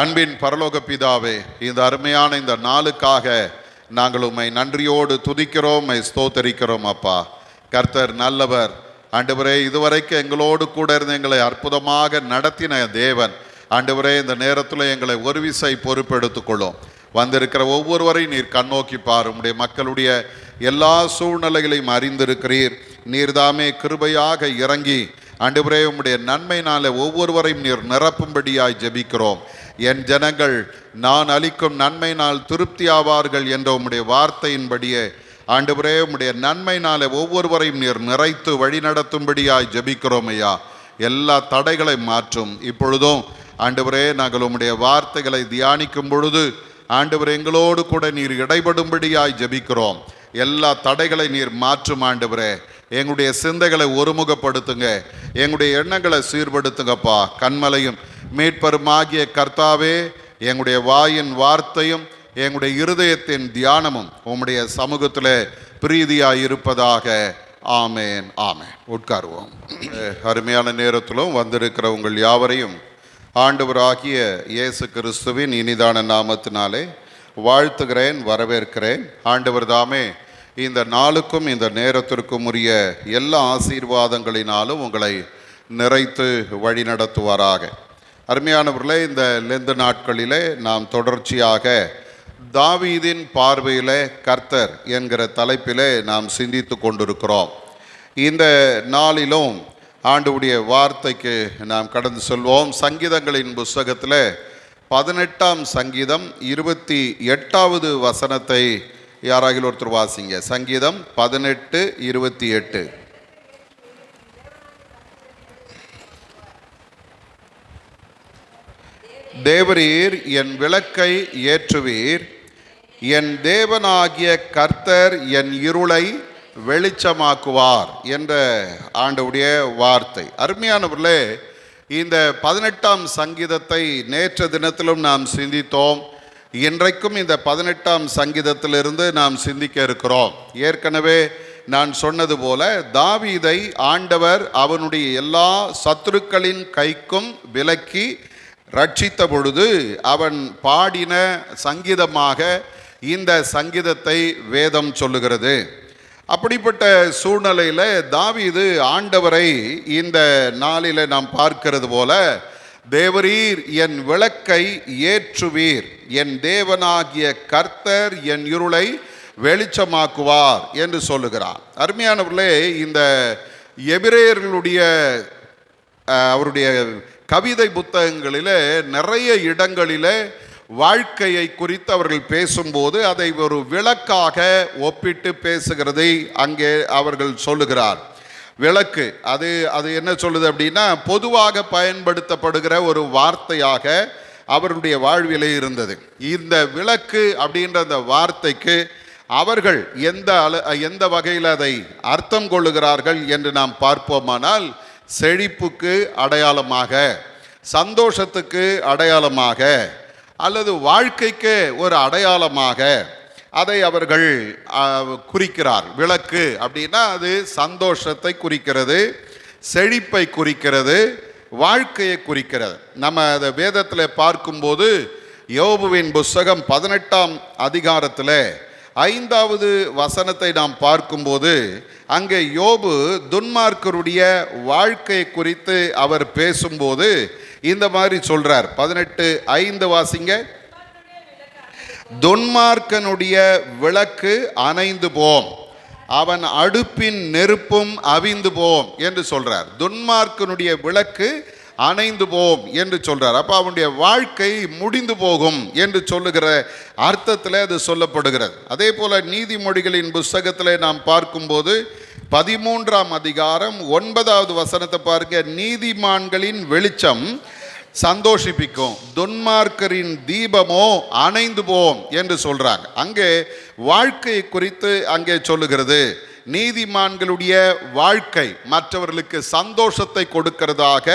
அன்பின் பரலோக பிதாவே, இந்த அருமையான இந்த நாளுக்காக நாங்கள் உம்மை நன்றியோடு துதிக்கிறோம், உம்மை ஸ்தோத்தரிக்கிறோம். அப்பா, கர்த்தர் நல்லவர். ஆண்டவரே, இதுவரைக்கும் எங்களோடு கூட இருந்து எங்களை அற்புதமாக நடத்தின தேவன், ஆண்டவரே, இந்த நேரத்தில் எங்களை ஒரு விசை பொறுப்பெடுத்துக்கொள்ளும். வந்திருக்கிற ஒவ்வொருவரையும் நீர் கண்ணோக்கி பார். உம்முடைய மக்களுடைய எல்லா சூழ்நிலைகளையும் அறிந்திருக்கிறீர். நீர்தாமே கிருபையாக இறங்கி ஆண்டவரே, உம்முடைய நன்மையினால ஒவ்வொருவரையும் நீர் நிரப்பும்படியாய் ஜெபிக்கிறோம். என் ஜனங்கள் நான் அளிக்கும் நன்மையினால் திருப்தி ஆவார்கள் என்ற உம்முடைய வார்த்தையின்படியே ஆண்டவரே, உம்முடைய நன்மையினால ஒவ்வொருவரையும் நீர் நிறைத்து வழி நடத்தும்படியாய் ஜெபிக்கிறோம். ஐயா, எல்லா தடைகளை மாற்றும். இப்பொழுதும் ஆண்டவரே, நாங்கள் உம்முடைய வார்த்தைகளை தியானிக்கும் பொழுது ஆண்டவரே, எங்களோடு கூட நீர் இடைபடும்படியாய் ஜெபிக்கிறோம். எல்லா தடைகளை நீர் மாற்றும். ஆண்டவரே, எங்களுடைய சிந்தைகளை ஒருமுகப்படுத்துங்க, எங்களுடைய எண்ணங்களை சீர்படுத்துங்கப்பா. கண்மலையும் மீட்பருமாகிய கர்த்தாவே, எங்களுடைய வாயின் வார்த்தையும் எங்களுடைய இருதயத்தின் தியானமும் உம்முடைய சமூகத்தில் பிரீதியாய் இருப்பதாக. ஆமேன், ஆமேன். உட்காருவோம். அருமையான நேரத்திலும் வந்திருக்கிற உங்கள் யாவரையும் ஆண்டவராகிய இயேசு கிறிஸ்துவின் இனிதான நாமத்தினாலே வாழ்த்துகிறேன், வரவேற்கிறேன். ஆண்டவர் தாமே இந்த நாளுக்கும் இந்த நேரத்திற்கும் உரிய எல்லா ஆசீர்வாதங்களினாலும் உங்களை நிறைத்து வழி நடத்துவாராக. அருமையானவர்களே, இந்த லெந்து நாட்களிலே நாம் தொடர்ச்சியாக தாவீதின் பார்வையிலே கர்த்தர் என்கிற தலைப்பிலே நாம் சிந்தித்து கொண்டிருக்கிறோம். இந்த நாளிலும் ஆண்டவருடைய வார்த்தைக்கு நாம் கடந்து செல்வோம். சங்கீதங்களின் புஸ்தகத்தில் 18ஆம் சங்கீதம் 28வது வசனத்தை யாராகிலும் ஒருத்தர் வாசிங்க. சங்கீதம் 18:28. தேவரீர் என் விளக்கை ஏற்றுவீர், என் தேவனாகிய கர்த்தர் என் இருளை வெளிச்சமாக்குவார் என்ற ஆண்டவருடைய வார்த்தை. அருமையானவர்களே, இந்த 18ஆம் சங்கீதத்தை நேற்று தினத்திலும் நாம் சிந்தித்தோம். இன்றைக்கும் இந்த 18ஆம் சங்கீதத்திலிருந்து நாம் சிந்திக்க இருக்கிறோம். ஏற்கனவே நான் சொன்னது போல தாவீதை ஆண்டவர் அவனுடைய எல்லா சத்துருக்களின் கைக்கும் விலக்கி ரட்சித்த பொழுது அவன் பாடின சங்கீதமாக இந்த சங்கீதத்தை வேதம் சொல்லுகிறது. அப்படிப்பட்ட சூழ்நிலையில் தாவீது ஆண்டவரை இந்த நாளில் நாம் பார்க்கிறது போல, தேவரீர் என் விளக்கை ஏற்றுவீர், என் தேவனாகிய கர்த்தர் என் இருளை வெளிச்சமாக்குவார் என்று சொல்லுகிறார். அருமையானவர்களே, இந்த எபிரேயர்களுடைய அவருடைய கவிதை புத்தகங்களிலே நிறைய இடங்களிலே வாழ்க்கையை குறித்து அவர்கள் பேசும்போது அதை ஒரு விளக்காக ஒப்பிட்டு பேசுகிறதை அங்கே அவர்கள் சொல்லுகிறார். விளக்கு அது என்ன சொல்லுது அப்படின்னா, பொதுவாக பயன்படுத்தப்படுகிற ஒரு வார்த்தையாக அவருடைய வாழ்விலே இருந்தது. இந்த விளக்கு அப்படின்ற அந்த வார்த்தைக்கு அவர்கள் எந்த வகையில் அதை அர்த்தம் கொள்ளுகிறார்கள் என்று நாம் பார்ப்போமானால், செழிப்புக்கு அடையாளமாக, சந்தோஷத்துக்கு அடையாளமாக, அல்லது வாழ்க்கைக்கு ஒரு அடையாளமாக அதை அவர்கள் குறிக்கிறார். விளக்கு அப்படின்னா அது சந்தோஷத்தை குறிக்கிறது, செழிப்பை குறிக்கிறது, வாழ்க்கையை குறிக்கிறது. நம்ம அதை வேதத்தில் பார்க்கும்போது யோபுவின் புஸ்தகம் 18ஆம் அதிகாரத்தில் 5வது வசனத்தை நாம் பார்க்கும்போது அங்கே யோபு துன்மார்க்கருடைய வாழ்க்கை குறித்து அவர் பேசும்போது இந்த மாதிரி சொல்றார். 18:5 வாசிங்க. துன்மார்க்கனுடைய விளக்கு அணைந்து போம், அவன் அடுப்பின் நெருப்பும் அவிந்து போம் என்று சொல்றார். துன்மார்க்கனுடைய விளக்கு அணைந்து போம் என்று சொல்றார். அப்போ அவனுடைய வாழ்க்கை முடிந்து போகும் என்று சொல்லுகிற அர்த்தத்தில் அது சொல்லப்படுகிறது. அதே போல நீதிமொழிகளின் புஸ்தகத்தில் நாம் பார்க்கும்போது 13ஆம் அதிகாரம் 9வது வசனத்தை பாருங்க. நீதிமான்களின் வெளிச்சம் சந்தோஷிப்பிக்கும், துன்மார்க்கரின் தீபமோ அணைந்து போம் என்று சொல்றாங்க. அங்கே வாழ்க்கை குறித்து அங்கே சொல்லுகிறது. நீதிமான்களுடைய வாழ்க்கை மற்றவர்களுக்கு சந்தோஷத்தை கொடுக்கிறதாக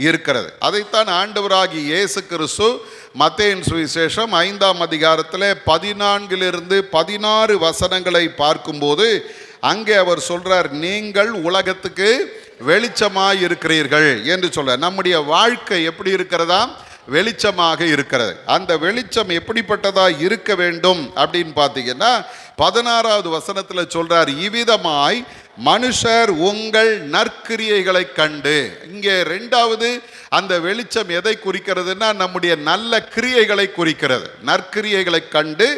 இருக்கிறது. அதைத்தான் ஆண்டவராகிய இயேசு கிறிஸ்து மத்தேயின் சுவிசேஷம் 5ஆம் அதிகாரத்தில் 14 16 வசனங்களை பார்க்கும்போது அங்கே அவர் சொல்றார், நீங்கள் உலகத்துக்கு வெளிச்சமாய் இருக்கிறீர்கள் என்று சொல்ற. நம்முடைய வாழ்க்கை எப்படி இருக்கிறதா? வெளிச்சமாக இருக்கிறது. அந்த வெளிச்சம் எப்படிப்பட்டதா இருக்க வேண்டும் அப்படின்னு பார்த்தீங்கன்னா 16வது வசனத்தில் சொல்றார், இவ்விதமாய் மனுஷர் உங்கள் நற்கிரியைகளை கண்டு. இங்கே ரெண்டாவது அந்த வெளிச்சம் எதை குறிக்கிறதுனா நம்முடைய நல்ல கிரியைகளை குறிக்கிறது. நற்கிரியைகளை கண்டு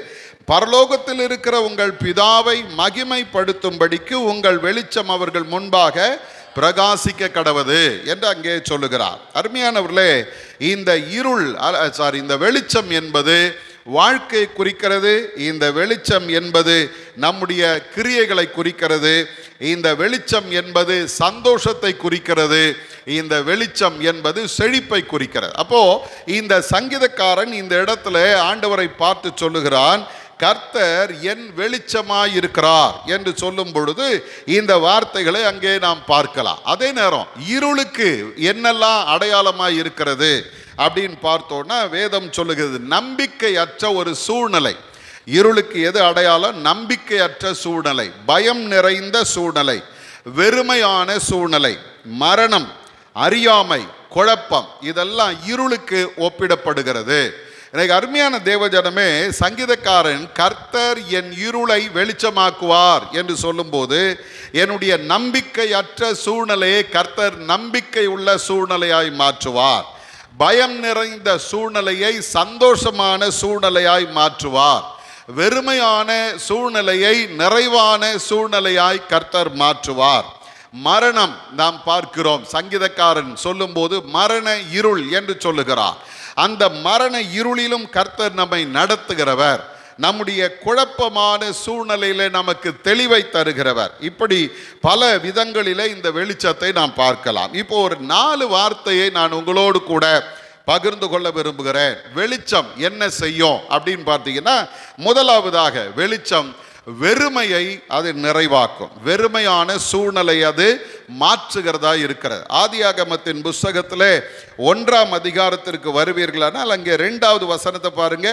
பரலோகத்தில் இருக்கிற உங்கள் பிதாவை மகிமைப்படுத்தும்படிக்கு உங்கள் வெளிச்சம் அவர்கள் முன்பாக பிரகாசிக்க கடவது என்று அங்கே சொல்லுகிறார். அருமையானவர்களே, இந்த இந்த வெளிச்சம் என்பது வாழ்க்கை குறிக்கிறது. இந்த வெளிச்சம் என்பது நம்முடைய கிரியைகளை குறிக்கிறது. இந்த வெளிச்சம் என்பது சந்தோஷத்தை குறிக்கிறது. இந்த வெளிச்சம் என்பது செழிப்பை குறிக்கிறது. அப்போ இந்த சங்கீதக்காரன் இந்த இடத்துல ஆண்டவரை பார்த்து சொல்லுகிறான், கர்த்தர் என் வெளிச்சமாயிருக்கிறார் என்று சொல்லும் பொழுது இந்த வார்த்தைகளை அங்கே நாம் பார்க்கலாம். அதே நேரம் இருளுக்கு என்னெல்லாம் அடையாளமாய் இருக்கிறது அப்படின்னு பார்த்தோன்னா வேதம் சொல்லுகிறது, நம்பிக்கையற்ற ஒரு சூழ்நிலை. இருளுக்கு எது அடையாளம்? நம்பிக்கையற்ற சூழ்நிலை, பயம் நிறைந்த சூழ்நிலை, வெறுமையான சூழ்நிலை, மரணம், அறியாமை, குழப்பம், இதெல்லாம் இருளுக்கு ஒப்பிடப்படுகிறது. எனக்கு அருமையான தேவஜனமே, சங்கீதக்காரன் கர்த்தர் என் இருளை வெளிச்சமாக்குவார் என்று சொல்லும்போது என்னுடைய நம்பிக்கையற்ற சூழ்நிலையை கர்த்தர் நம்பிக்கை உள்ள சூழ்நிலையாய் மாற்றுவார். பயம் நிறைந்த சூழ்நிலையை சந்தோஷமான சூழ்நிலையாய் மாற்றுவார். வெறுமையான சூழ்நிலையை நிறைவான சூழ்நிலையாய் கர்த்தர் மாற்றுவார். மரணம் நாம் பார்க்கிறோம், சங்கீதக்காரன் சொல்லும்போது மரண இருள் என்று சொல்லுகிறார். அந்த மரண இருளிலும் கர்த்தர் நம்மை நடத்துகிறவர். நம்முடைய குழப்பமான சூழ்நிலையில நமக்கு தெளிவை தருகிறவர். இப்படி பல விதங்களிலே இந்த வெளிச்சத்தை நாம் பார்க்கலாம். இப்போ ஒரு 4 வார்த்தையை நான் உங்களோடு கூட பகிர்ந்து கொள்ள விரும்புகிறேன். வெளிச்சம் என்ன செய்யும் அப்படின்னு பார்த்தீங்கன்னா, முதலாவதாக வெளிச்சம் வெறுமையை அது நிறைவாக்கும். வெறுமையான சூழ்நிலை அது மாற்றுகிறதா இருக்கிறது. ஆதியாகமத்தின் புஸ்தகத்திலே 1ஆம் அதிகாரத்திற்கு வருவீர்களானால் அங்கே 2வது வசனத்தை பாருங்க.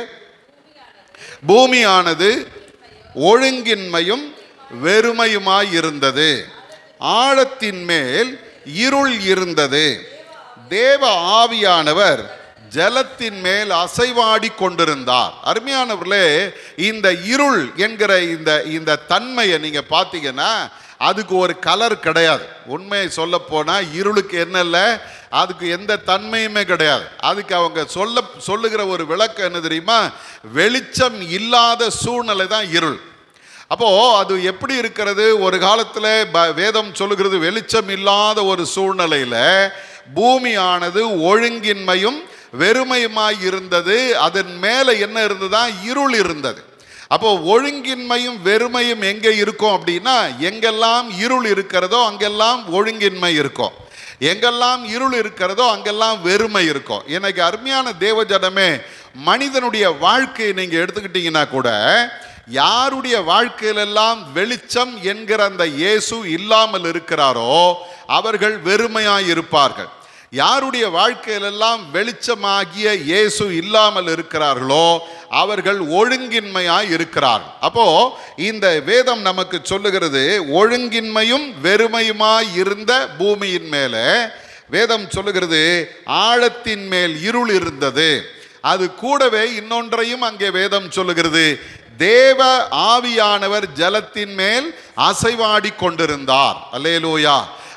பூமியானது ஒழுங்கின்மையும் வெறுமையுமாய் இருந்தது, ஆழத்தின் மேல் இருள் இருந்தது, தேவ ஆவியானவர் ஜலத்தின் மேல் அசைவாடி கொண்டிருந்தார். அருமையானவர்களே, இந்த இருள் என்கிற இந்த தன்மையை நீங்க பார்த்தீங்கன்னா அதுக்கு ஒரு கலர் கிடையாது. உண்மையை சொல்ல போனா இருளுக்கு என்ன இல்லை, அதுக்கு எந்த தன்மையுமே கிடையாது. அதுக்கு அவங்க சொல்லுகிற ஒரு விளக்கம் என்ன தெரியுமா? வெளிச்சம் இல்லாத சூழ்நிலை தான் இருள். அப்போ அது எப்படி இருக்கிறது? ஒரு காலத்துல வேதம் சொல்லுகிறது, வெளிச்சம் இல்லாத ஒரு சூழ்நிலையில பூமியானது ஒழுங்கின்மையும் வெறுமையுமாய் இருந்தது. அதன் மேல என்ன இருந்ததா? இருள் இருந்தது. அப்போ ஒழுங்கின்மையும் வெறுமையும் எங்கே இருக்கும் அப்படின்னா, எங்கெல்லாம் இருள் இருக்கிறதோ அங்கெல்லாம் ஒழுங்கின்மை இருக்கும், எங்கெல்லாம் இருள் இருக்கிறதோ அங்கெல்லாம் வெறுமை இருக்கும். எனக்கு அருமையான தேவஜனமே, மனிதனுடைய வாழ்க்கையை நீங்க எடுத்துக்கிட்டீங்கன்னா கூட, யாருடைய வாழ்க்கையிலெல்லாம் வெளிச்சம் என்கிற அந்த இயேசு இல்லாமல் இருக்கிறாரோ அவர்கள் வெறுமையாய் இருப்பார்கள். யாருடைய வாழ்க்கையிலெல்லாம் வெளிச்சமாகிய இயேசு இல்லாமல் இருக்கிறார்களோ அவர்கள் ஒழுங்கின்மையாய் இருக்கிறார்கள். அப்போ இந்த வேதம் நமக்கு சொல்லுகிறது, ஒழுங்கின்மையும் வெறுமையுமாய் இருந்த பூமியின் மேல வேதம் சொல்லுகிறது ஆழத்தின் மேல் இருள் இருந்தது. அது கூடவே இன்னொன்றையும் அங்கே வேதம் சொல்லுகிறது, தேவ ஆவியானவர் ஜலத்தின் மேல் அசைவாடி கொண்டிருந்தார். அல்லேலூயா.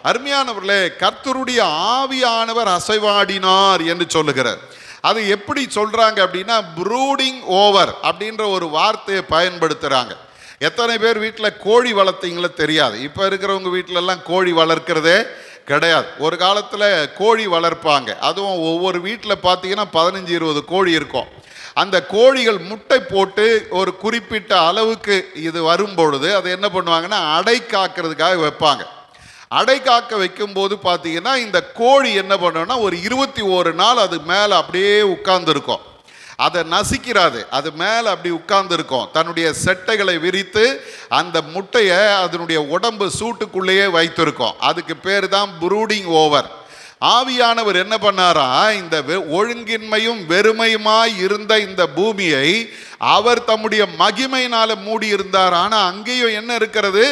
அருமையானவர்களே, கர்த்தருடைய ஆவியானவர் அசைவாடினார் என்று சொல்லுகிறார். அது எப்படி சொல்றாங்க அப்படின்னா, ப்ரூடிங் ஓவர் அப்படின்ற ஒரு வார்த்தையை பயன்படுத்துறாங்க. எத்தனை பேர் வீட்டில் கோழி வளர்த்தீங்களோ தெரியாது. இப்போ இருக்கிறவங்க வீட்டிலெல்லாம் கோழி வளர்க்கிறதே கிடையாது. ஒரு காலத்தில் கோழி வளர்ப்பாங்க. அதுவும் ஒவ்வொரு வீட்டில் பார்த்தீங்கன்னா 15-20 கோழி இருக்கும். அந்த கோழிகள் முட்டை போட்டு ஒரு குறிப்பிட்ட அளவுக்கு இது வரும்பொழுது அதை என்ன பண்ணுவாங்கன்னா அடை காக்கிறதுக்காக வைப்பாங்க. அடை காக்க வைக்கும்போது பார்த்தீங்கன்னா இந்த கோழி என்ன பண்ணுன்னா ஒரு 21 நாள் அது மேலே அப்படியே உட்கார்ந்துருக்கும். அதை நசிக்கிறாது, அது மேலே அப்படி உட்கார்ந்துருக்கும். தன்னுடைய செட்டைகளை விரித்து அந்த முட்டையை அதனுடைய உடம்பு சூட்டுக்குள்ளேயே வைத்திருக்கும். அதுக்கு பேர் தான் ப்ரூடிங் ஓவர். ஆவியானவர் என்ன பண்ணாரா, இந்த ஒழுங்கின்மையும் வெறுமையுமாய் இருந்த இந்த பூமியை அவர் தம்முடைய மகிமையினால மூடி இருந்தார். ஆனா அங்கேயும் என்ன இருக்கிறது?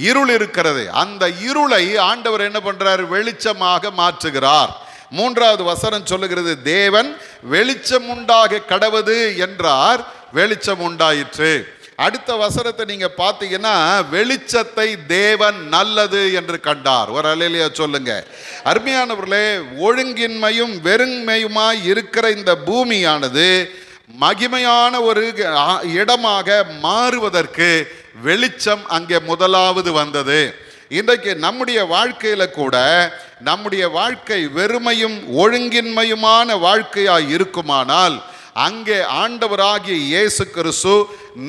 இருள் இருக்கிறது. அந்த இருளை ஆண்டவர் என்ன பண்றார்? வெளிச்சமாக மாற்றுகிறார். மூன்றாவது வசனம் சொல்லுகிறது, தேவன் வெளிச்சம் உண்டாக கடவது என்றார், வெளிச்சம் உண்டாயிற்று. அடுத்த வசனத்தை நீங்க பார்த்தீங்கன்னா, வெளிச்சத்தை தேவன் நல்லது என்று கண்டார். ஒரு அல்லேலூயா சொல்லுங்க. அருமையானவர்களே, ஒழுங்கின்மையும் வெறுமையுமாய் இருக்கிற இந்த பூமியானது மகிமையான ஒரு இடமாக மாறுவதற்கு வெளிச்சம் அங்கே முதலாவது வந்தது. இன்றைக்கு நம்முடைய வாழ்க்கையில கூட நம்முடைய வாழ்க்கை வெறுமையும் ஒழுங்கின்மையுமான வாழ்க்கையாய் இருக்குமானால் அங்கே ஆண்டவராகிய இயேசு கிறிஸ்து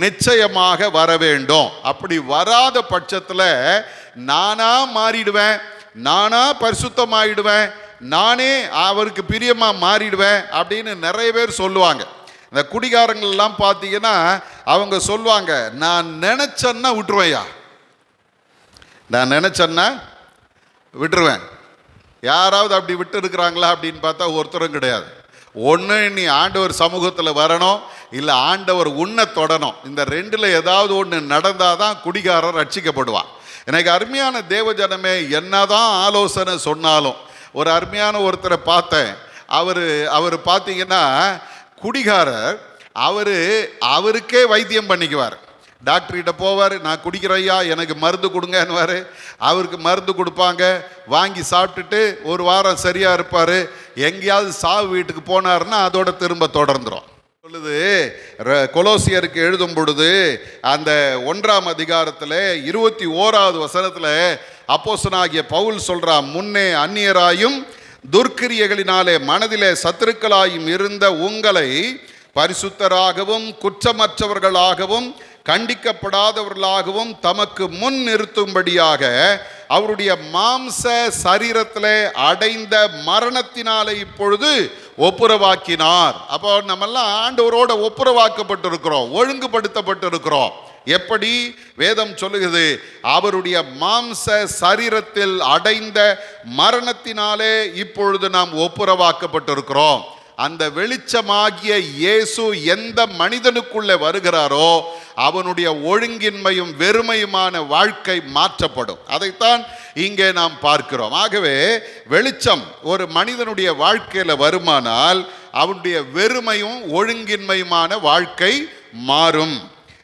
நிச்சயமாக வர வேண்டும். அப்படி வராத பட்சத்தில் நானா மாறிடுவேன், நானா பரிசுத்தமாயிடுவேன், நானே அவருக்கு பிரியமா மாறிடுவேன் அப்படின்னு நிறைய பேர் சொல்லுவாங்க. இந்த குடிகாரங்கள் எல்லாம் பார்த்தீங்கன்னா அவங்க சொல்லுவாங்க, நான் நினைச்சேன்னா விட்டுருவேயா, நான் நினைச்சேன்னா விட்டுருவேன். யாராவது அப்படி விட்டு இருக்கிறாங்களா அப்படின்னு பார்த்தா ஒருத்தரும் கிடையாது. ஒன்று நீ ஆண்டவர் சமூகத்தில் வரணும், இல்லை ஆண்டவர் உன்னை தொடணும். இந்த ரெண்டில் ஏதாவது ஒன்று நடந்தால் தான் குடிகாரர் ரட்சிக்கப்படுவான். எனக்கு அருமையான தேவஜனமே, என்னதான் ஆலோசனை சொன்னாலும், ஒரு அருமையான ஒருத்தரை பார்த்தேன். அவர் பார்த்தீங்கன்னா குடிகாரர், அவருக்கே வைத்தியம் பண்ணிக்குவார். டாக்டர்கிட்ட போவார், நான் குடிக்கிற ஐயா எனக்கு மருந்து கொடுங்கன்னுவார். அவருக்கு மருந்து கொடுப்பாங்க, வாங்கி சாப்பிட்டுட்டு ஒரு வாரம் சரியாக இருப்பார். எங்கேயாவது சாவு வீட்டுக்கு போனார்னா அதோட திரும்ப தொடர்ந்துடும். சொல்லுது கொலோசியருக்கு எழுதும் பொழுது அந்த 1ஆம் அதிகாரத்தில் 21வது வசனத்தில் அப்போஸ்தலனாகிய பவுல் சொல்கிறான், முன்னே அந்நியராயும் துர்க்கிரியைகளினாலே மனதிலே சத்துருக்களாயும் இருந்த உங்களை பரிசுத்தராகவும் குற்றமற்றவர்களாகவும் கண்டிக்கப்படாதவர்களாகவும் தமக்கு முன் நிறுத்தும்படியாக அவருடைய மாம்ச சரீரத்திலே அடைந்த மரணத்தினாலே இப்பொழுது ஒப்புரவாக்கினார். அப்போ நம்மெல்லாம் ஆண்டவரோட ஒப்புரவாக்கப்பட்டிருக்கிறோம், ஒழுங்குபடுத்தப்பட்டிருக்கிறோம். எப்படி வேதம் சொல்லுகிறது, அவருடைய மாம்ச சரீரத்தில் அடைந்த மரணத்தினாலே இப்பொழுது நாம் ஒப்புரவாக்கப்பட்டிருக்கிறோம். அந்த வெளிச்சமாகிய இயேசு எந்த மனிதனுக்குள்ளே வருகிறாரோ அவனுடைய ஒழுங்கின்மையும் வெறுமையுமான வாழ்க்கை மாற்றப்படும். அதைத்தான் இங்கே நாம் பார்க்கிறோம். ஆகவே வெளிச்சம் ஒரு மனிதனுடைய வாழ்க்கையில் வருமானால் அவனுடைய வெறுமையும் ஒழுங்கின்மையுமான வாழ்க்கை மாறும்.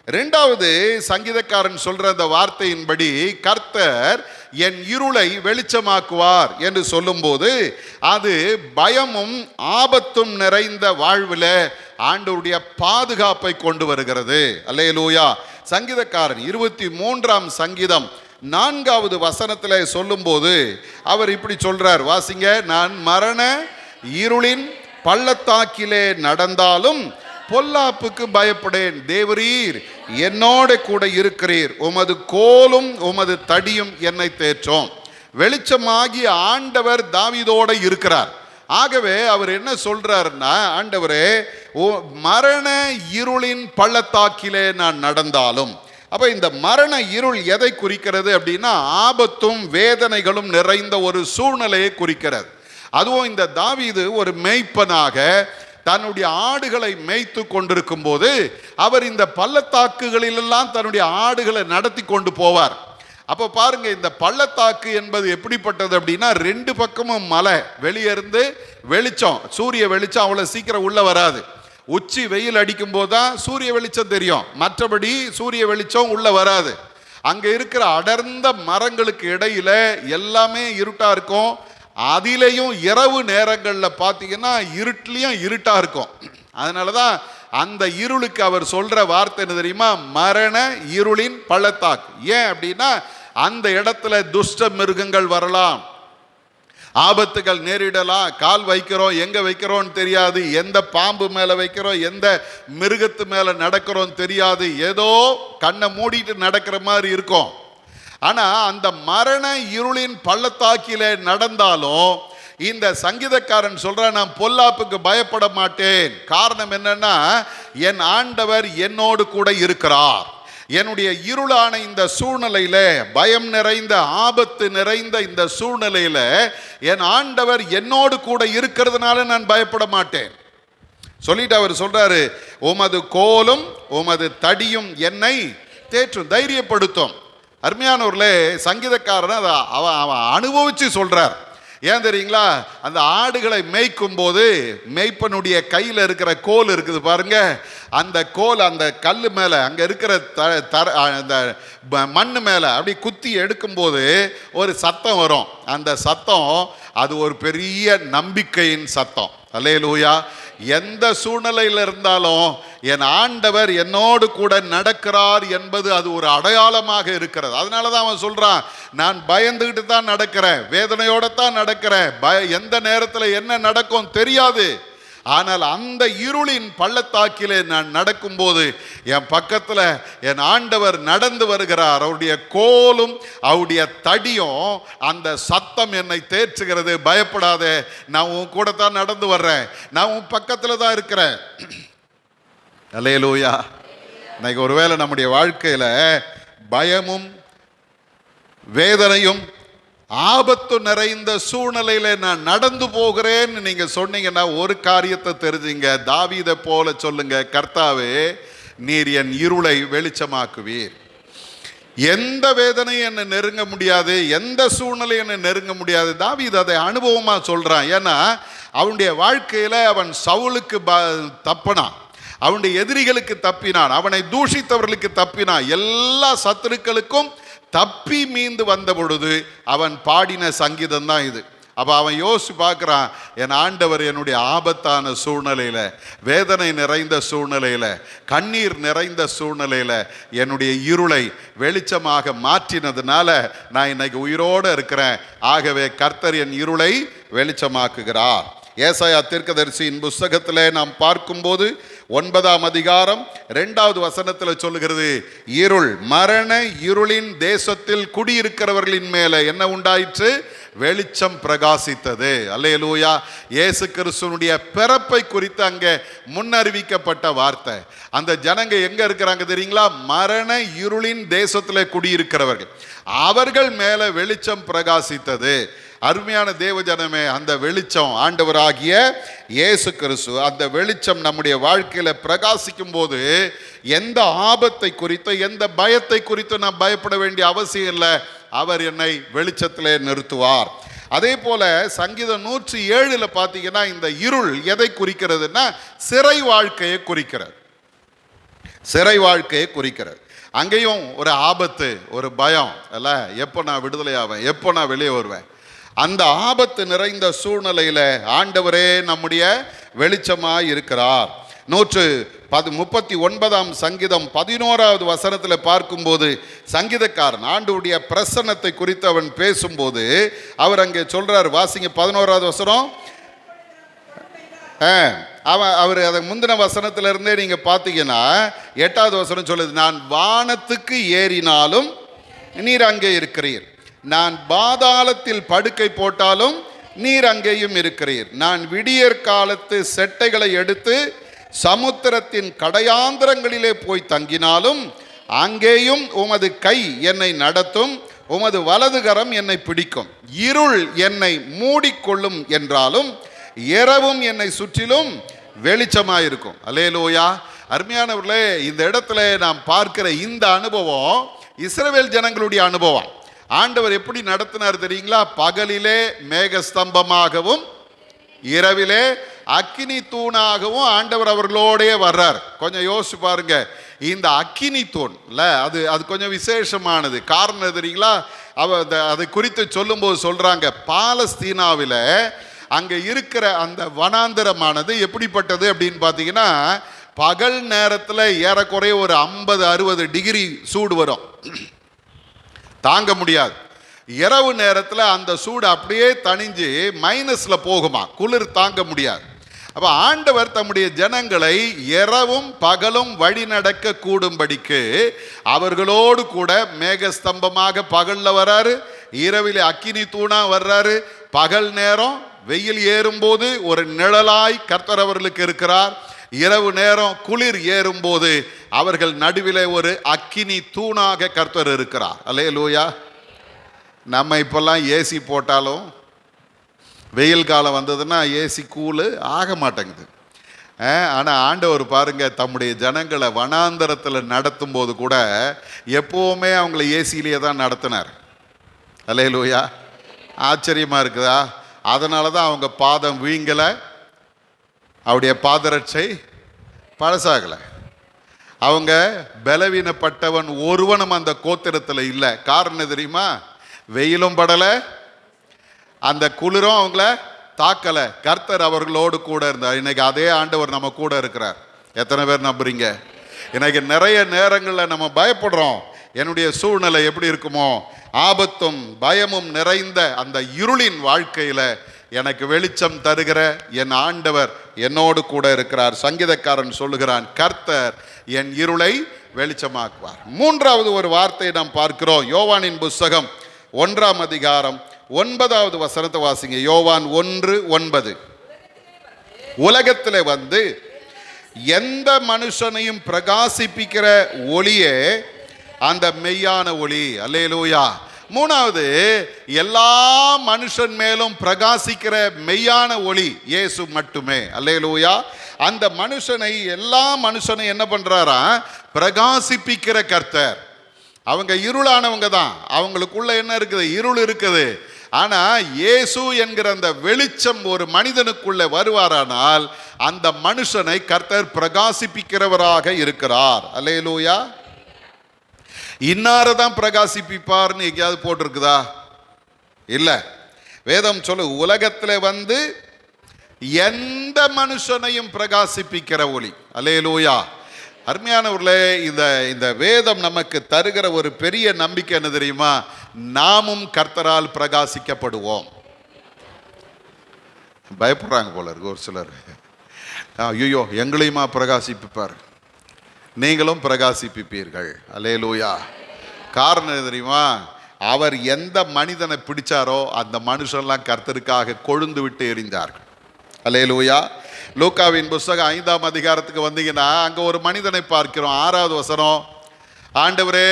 ரெண்டாவது, சங்கீதக்காரன் சொல்ற அந்த வார்த்தையின்படி கர்த்தர் என் இருளை வெளிச்சமாக்குவார் என்று சொல்லும்போது அது பயமும் ஆபத்தும் நிறைந்த வாழ்வில் ஆண்டவருடைய பாதுகாப்பை கொண்டு வருகிறது. அல்லேலூயா. சங்கீதக்காரன் 23ஆம் சங்கீதம் 4வது வசனத்தில் சொல்லும்போது அவர் இப்படி சொல்றார், வாசிங்க. நான் மரண இருளின் பள்ளத்தாக்கிலே நடந்தாலும் பொல்லாப்புக்கு பயப்படேன், தேவரீர் என்னோட கூட இருக்கிறீர், உமது கோலும் உமது தடியும் என்னை தேற்றும். வெளிச்சமாகிய ஆண்டவர் தாவீதோடு இருக்கிறார். ஆகவே அவர் என்ன சொல்றாருன்னா, ஆண்டவரே மரண இருளின் பள்ளத்தாக்கிலே நான் நடந்தாலும். அப்ப இந்த மரண இருள் எதை குறிக்கிறது அப்படின்னா, ஆபத்தும் வேதனைகளும் நிறைந்த ஒரு சூழ்நிலையை குறிக்கிறது. அதுவும் இந்த தாவீது ஒரு மேய்ப்பனாக தன்னுடைய ஆடுகளை மேய்த்து கொண்டிருக்கும் போது அவர் இந்த பள்ளத்தாக்குகளிலெல்லாம் தன்னுடைய ஆடுகளை நடத்தி கொண்டு போவார். அப்போ பாருங்க, இந்த பள்ளத்தாக்கு என்பது எப்படிப்பட்டது அப்படின்னா, 2 பக்கமும் மலை, வெளியே இருந்து வெளிச்சம், சூரிய வெளிச்சம் அவ்வளோ சீக்கிரம் உள்ள வராது. உச்சி வெயில் அடிக்கும் போது தான் சூரிய வெளிச்சம் தெரியும், மற்றபடி சூரிய வெளிச்சம் உள்ள வராது. அங்கே இருக்கிற அடர்ந்த மரங்களுக்கு இடையில எல்லாமே இருட்டா இருக்கும். அதிலையும் இரவு நேரங்களில் பார்த்தீங்கன்னா இருட்டிலையும் இருட்டா இருக்கும். அதனால தான் அந்த இருளுக்கு அவர் சொல்ற வார்த்தை என்ன தெரியுமா, மரண இருளின் பள்ளத்தாக்கு. ஏன் அப்படின்னா, அந்த இடத்துல துஷ்ட மிருகங்கள் வரலாம், ஆபத்துகள் நேரிடலாம். கால் வைக்கிறோம், எங்க வைக்கிறோம் தெரியாது, எந்த பாம்பு மேல வைக்கிறோம், எந்த மிருகத்து மேல நடக்கிறோம் தெரியாது, ஏதோ கண்ணை மூடிட்டு நடக்கிற மாதிரி இருக்கும். ஆனா அந்த மரண இருளின் பள்ளத்தாக்கில நடந்தாலும் இந்த சங்கீதக்காரன் சொல்ற, நான் பொல்லாப்புக்கு பயப்பட மாட்டேன். காரணம் என்னன்னா, என் ஆண்டவர் என்னோடு கூட இருக்கிறார். என்னுடைய இருளான இந்த சூழ்நிலையில, பயம் நிறைந்த ஆபத்து நிறைந்த இந்த சூழ்நிலையில என் ஆண்டவர் என்னோடு கூட இருக்கிறதுனால நான் பயப்பட மாட்டேன் சொல்லிட்டு அவர் சொல்றாரு, உமது கோலும் உமது தடியும் என்னை தேற்றும், தைரியப்படுத்தும். அருமையானவர்களே, சங்கீதக்காரன் அவன் அனுபவிச்சு சொல்றார். ஏன் தெரியுங்களா? அந்த ஆடுகளை மேய்க்கும் போது மேய்ப்பனுடைய கையில் இருக்கிற கோல் இருக்குது பாருங்க, அந்த கோல் அந்த கல் மேலே அங்கே இருக்கிற அந்த மண் மேலே அப்படி குத்தி எடுக்கும்போது ஒரு சத்தம் வரும். அந்த சத்தம் அது ஒரு பெரிய நம்பிக்கையின் சத்தம். அல்லேலூயா. எந்த சூழ்நிலையில் இருந்தாலும் என் ஆண்டவர் என்னோடு கூட நடக்கிறார் என்பது அது ஒரு அடையாளமாக இருக்கிறது. அதனால தான் அவன் சொல்றான், நான் பயந்துகிட்டு தான் நடக்கிறேன், வேதனையோட தான் நடக்கிறேன், எந்த நேரத்தில் என்ன நடக்கும் தெரியாது. ஆனால் அந்த இருளின் பள்ளத்தாக்கிலே நான் நடக்கும்போது என் பக்கத்தில் என் ஆண்டவர் நடந்து வருகிறார். அவருடைய கோலும் அவருடைய தடியும் அந்த சத்தம் என்னை தேற்றுகிறது. பயப்படாதே, நான் உன் கூட தான் நடந்து வர்றேன், நான் உன் பக்கத்தில் தான் இருக்கிறேன். அல்லேலூயா. இன்னைக்கு ஒருவேளை நம்முடைய வாழ்க்கையில பயமும் வேதனையும் ஆபத்து நிறைந்த சூழ்நிலையில நான் நடந்து போகிறேன்னு நீங்க சொன்னீங்கன்னா ஒரு காரியத்தை தெரிஞ்சுங்க, தாவீதை போல சொல்லுங்க, கர்த்தாவே நீர் என் இருளை வெளிச்சமாக்குவீர். எந்த வேதனையும் என்னை நெருங்க முடியாது, எந்த சூழ்நிலையும் என்னை நெருங்க முடியாது. தாவீது அதை அனுபவமா சொல்றான். ஏன்னா அவனுடைய வாழ்க்கையில அவன் சவுலுக்கு தப்பினான், அவனுடைய எதிரிகளுக்கு தப்பினான், அவனை தூஷித்தவர்களுக்கு தப்பினான், எல்லா சத்துருக்களுக்கும் தப்பி மீண்டு வந்த பொழுது அவன் பாடின சங்கீதம் தான் இது. அப்போ அவன் யோசிச்சு பார்க்குறான், என் ஆண்டவர் என்னுடைய ஆபத்தான சூழ்நிலையில், வேதனை நிறைந்த சூழ்நிலையில், கண்ணீர் நிறைந்த சூழ்நிலையில் என்னுடைய இருளை வெளிச்சமாக மாற்றினதுனால நான் இன்னைக்கு உயிரோடு இருக்கிறேன். ஆகவே கர்த்தர் என் இருளை வெளிச்சமாக்குகிறார். ஏசாயா தீர்க்கதரிசியின் புஸ்தகத்தில் நாம் பார்க்கும்போது 9ஆம் அதிகாரம் 2வது வசனத்தில் சொல்லுகிறது, இருள் மரண இருளின் தேசத்தில் குடியிருக்கிறவர்களின் மேலே என்ன உண்டாயிற்று? வெளிச்சம் பிரகாசித்தது. அல்லேலூயா. இயேசு கிறிஸ்துவினுடைய பிறப்பை குறித்து அங்கே முன்னறிவிக்கப்பட்ட வார்த்தை. அந்த ஜனங்க எங்க இருக்கிறாங்க தெரியுங்களா? மரண இருளின் தேசத்தில் குடியிருக்கிறவர்கள், அவர்கள் மேலே வெளிச்சம் பிரகாசித்தது. அருமையான தேவ ஜனமே, அந்த வெளிச்சம் ஆண்டவராகிய இயேசு கிறிஸ்து, அந்த வெளிச்சம் நம்முடைய வாழ்க்கையில பிரகாசிக்கும் போது எந்த ஆபத்தை குறித்து, எந்த பயத்தை குறித்து நாம் பயப்பட வேண்டிய அவசியம் இல்லை. அவர் என்னை வெளிச்சத்திலே நிறுத்துவார். அதே போல சங்கீதம் 107 பார்த்தீங்கன்னா இந்த இருள் எதை குறிக்கிறதுனா சிறை வாழ்க்கையை குறிக்கிறது. சிறை வாழ்க்கையை குறிக்கிறது. அங்கேயும் ஒரு ஆபத்து, ஒரு பயம் அல்ல, எப்போ நான் விடுதலை ஆவேன், எப்போ நான் வெளியே வருவேன். அந்த ஆபத்து நிறைந்த சூழ்நிலையில் ஆண்டவரே நம்முடைய வெளிச்சமாய் இருக்கிறார். 139ஆம் சங்கீதம் 11வது வசனத்தில் பார்க்கும்போது சங்கீதக்காரன் ஆண்டவருடைய பிரசன்னத்தை குறித்து அவன் பேசும்போது அவர் அங்கே சொல்றார், வாசிங்க 11வது வசனம். அவர் அதை முந்தின வசனத்திலிருந்தே நீங்க பார்த்தீங்கன்னா 8வது வசனம் சொல்லுது, நான் வானத்துக்கு ஏறினாலும் நீர் அங்கே இருக்கிறீர், நான் பாதாளத்தில் படுக்கை போட்டாலும் நீர் அங்கேயும் இருக்கிறீர், நான் விடியற் காலத்து செட்டைகளை எடுத்து சமுத்திரத்தின் கடையாந்திரங்களிலே போய் தங்கினாலும் அங்கேயும் உமது கை என்னை நடத்தும், உமது வலது கரம் என்னை பிடிக்கும். இருள் என்னை மூடிக்கொள்ளும் என்றாலும் இரவும் என்னை சுற்றிலும் வெளிச்சமாயிருக்கும். அல்லேலூயா. அருமையானவர்களே, இந்த இடத்துல நாம் பார்க்கிற இந்த அனுபவம் இஸ்ரவேல் ஜனங்களுடைய அனுபவம். ஆண்டவர் எப்படி நடத்தினார் தெரியுங்களா? பகலிலே மேகஸ்தம்பமாகவும் இரவிலே அக்கினி தூணாகவும் ஆண்டவர் அவர்களோடே வர்றார். கொஞ்சம் யோசிச்சு பாருங்க, இந்த அக்கினி தூண் இல்ல, அது கொஞ்சம் விசேஷமானது. காரணம் தெரியுங்களா? அதை குறித்து சொல்லும்போது சொல்றாங்க, பாலஸ்தீனாவில் அங்க இருக்கிற அந்த வனாந்திரமானது எப்படிப்பட்டது அப்படின்னு பார்த்தீங்கன்னா, பகல் நேரத்தில் ஏறக்குறைய ஒரு 50-60 டிகிரி சூடு வரும், தாங்க முடியாது. இரவு நேரத்தில் அந்த சூடு அப்படியே தணிஞ்சு மைனஸ்ல போகுமா, குளிர் தாங்க முடியாது. அப்ப ஆண்டவர் தம்முடைய ஜனங்களை இரவும் பகலும் வழி நடக்க கூடும்படிக்கு அவர்களோடு கூட மேகஸ்தம்பமாக பகல்ல வர்றாரு, இரவிலே அக்கினி தூணா வர்றாரு. பகல் நேரம் வெயில் ஏறும்போது ஒரு நிழலாய் கர்த்தர் அவர்களுக்கு இருக்கிறார், இரவு நேரம் குளிர் ஏறும்போது அவர்கள் நடுவிலே ஒரு அக்கினி தூணாக கர்த்தர் இருக்கிறார். அல்லேலூயா. நம்ம இப்பெல்லாம் ஏசி போட்டாலும் வெயில் காலம் வந்ததுன்னா ஏசி கூலு ஆக மாட்டேங்குது. ஆனால் ஆண்டவர் பாருங்க, தம்முடைய ஜனங்களை வனாந்தரத்தில் நடத்தும் போது கூட எப்போவுமே அவங்கள ஏசியிலேயே தான் நடத்தினார். அல்லேலூயா. ஆச்சரியமாக இருக்குதா? அதனால தான் அவங்க பாதம் வீங்கலை, அவருடைய பாதரட்சை பழசாகலை. அவங்க பலவீனப்பட்டவன் ஒருவனும் அந்த கோத்திரத்தில் இல்லை. காரணம் தெரியுமா? வெயிலும் படலை, அந்த குளிரும் அவங்கள தாக்கலை. கர்த்தர் அவர்களோடு கூட இருந்தார். இன்னைக்கு அதே ஆண்டவர் நம்ம கூட இருக்கிறார். எத்தனை பேர் நம்புறீங்க? இன்னைக்கு நிறைய நேரங்களில் நம்ம பயப்படுறோம், என்னுடைய சூழ்நிலை எப்படி இருக்குமோ, ஆபத்தும் பயமும் நிறைந்த அந்த இருளின் வாழ்க்கையில் எனக்கு வெளிச்சம் தருகிற என் ஆண்டவர் என்னோடு கூட இருக்கிறார். சங்கீதக்காரன் சொல்லுகிறான், கர்த்தர் என் இருளை வெளிச்சமாக்குவார். மூன்றாவது ஒரு வார்த்தையை நாம் பார்க்கிறோம். யோவானின் புஸ்தகம் 1ஆம் அதிகாரம் 9வது வசனத்தை வாசிங்க. யோவான் 1:9. உலகத்தில் வந்து எந்த மனுஷனையும் பிரகாசிப்பிக்கிற ஒளியே அந்த மெய்யான ஒளி. அல்லேலூயா. மூணாவது, எல்லா மனுஷன் மேலும் பிரகாசிக்கிற மெய்யான ஒளி இயேசு மட்டுமே. அல்லேலூயா. அந்த மனுஷனை, எல்லா மனுஷனையும் என்ன பண்றாரா? பிரகாசிப்பிக்கிற கர்த்தர். அவங்க இருளானவங்க தான், அவங்களுக்குள்ள என்ன இருக்குது? இருள் இருக்குது. ஆனா இயேசு என்கிற அந்த வெளிச்சம் ஒரு மனிதனுக்குள்ள வருவாரானால் அந்த மனுஷனை கர்த்தர் பிரகாசிப்பிக்கிறவராக இருக்கிறார். அல்லேலூயா. இன்னாரதான் பிரகாசிப்பிப்பார்னு எங்கேயாவது போட்டிருக்குதா? இல்லை. வேதம் சொல்லு, உலகத்தில் வந்து எந்த மனுஷனையும் பிரகாசிப்பிக்கிற ஒளி. அல்லேலூயா. அருமையானவர்களே, இந்த வேதம் நமக்கு தருகிற ஒரு பெரிய நம்பிக்கை என்ன தெரியுமா? நாமும் கர்த்தரால் பிரகாசிக்கப்படுவோம். பயப்படுறாங்க போல இருக்கு ஒரு சிலர். ஐயோ, எங்களையுமா பிரகாசிப்பிப்பார்? நீங்களும் பிரகாசிப்பீர்கள். அல்லேலூயா. காரணம் தெரியுமா? அவர் எந்த மனிதனை பிடிச்சாரோ அந்த மனுஷன்லாம் கர்த்தருக்காக கொழுந்து விட்டு எறிந்தார்கள். அல்லேலூயா. லூக்காவின் புஸ்தகம் 5ஆம் அதிகாரத்துக்கு வந்தீங்கன்னா அங்கே ஒரு மனிதனை பார்க்கிறோம். 6வது வசனம், ஆண்டவரே,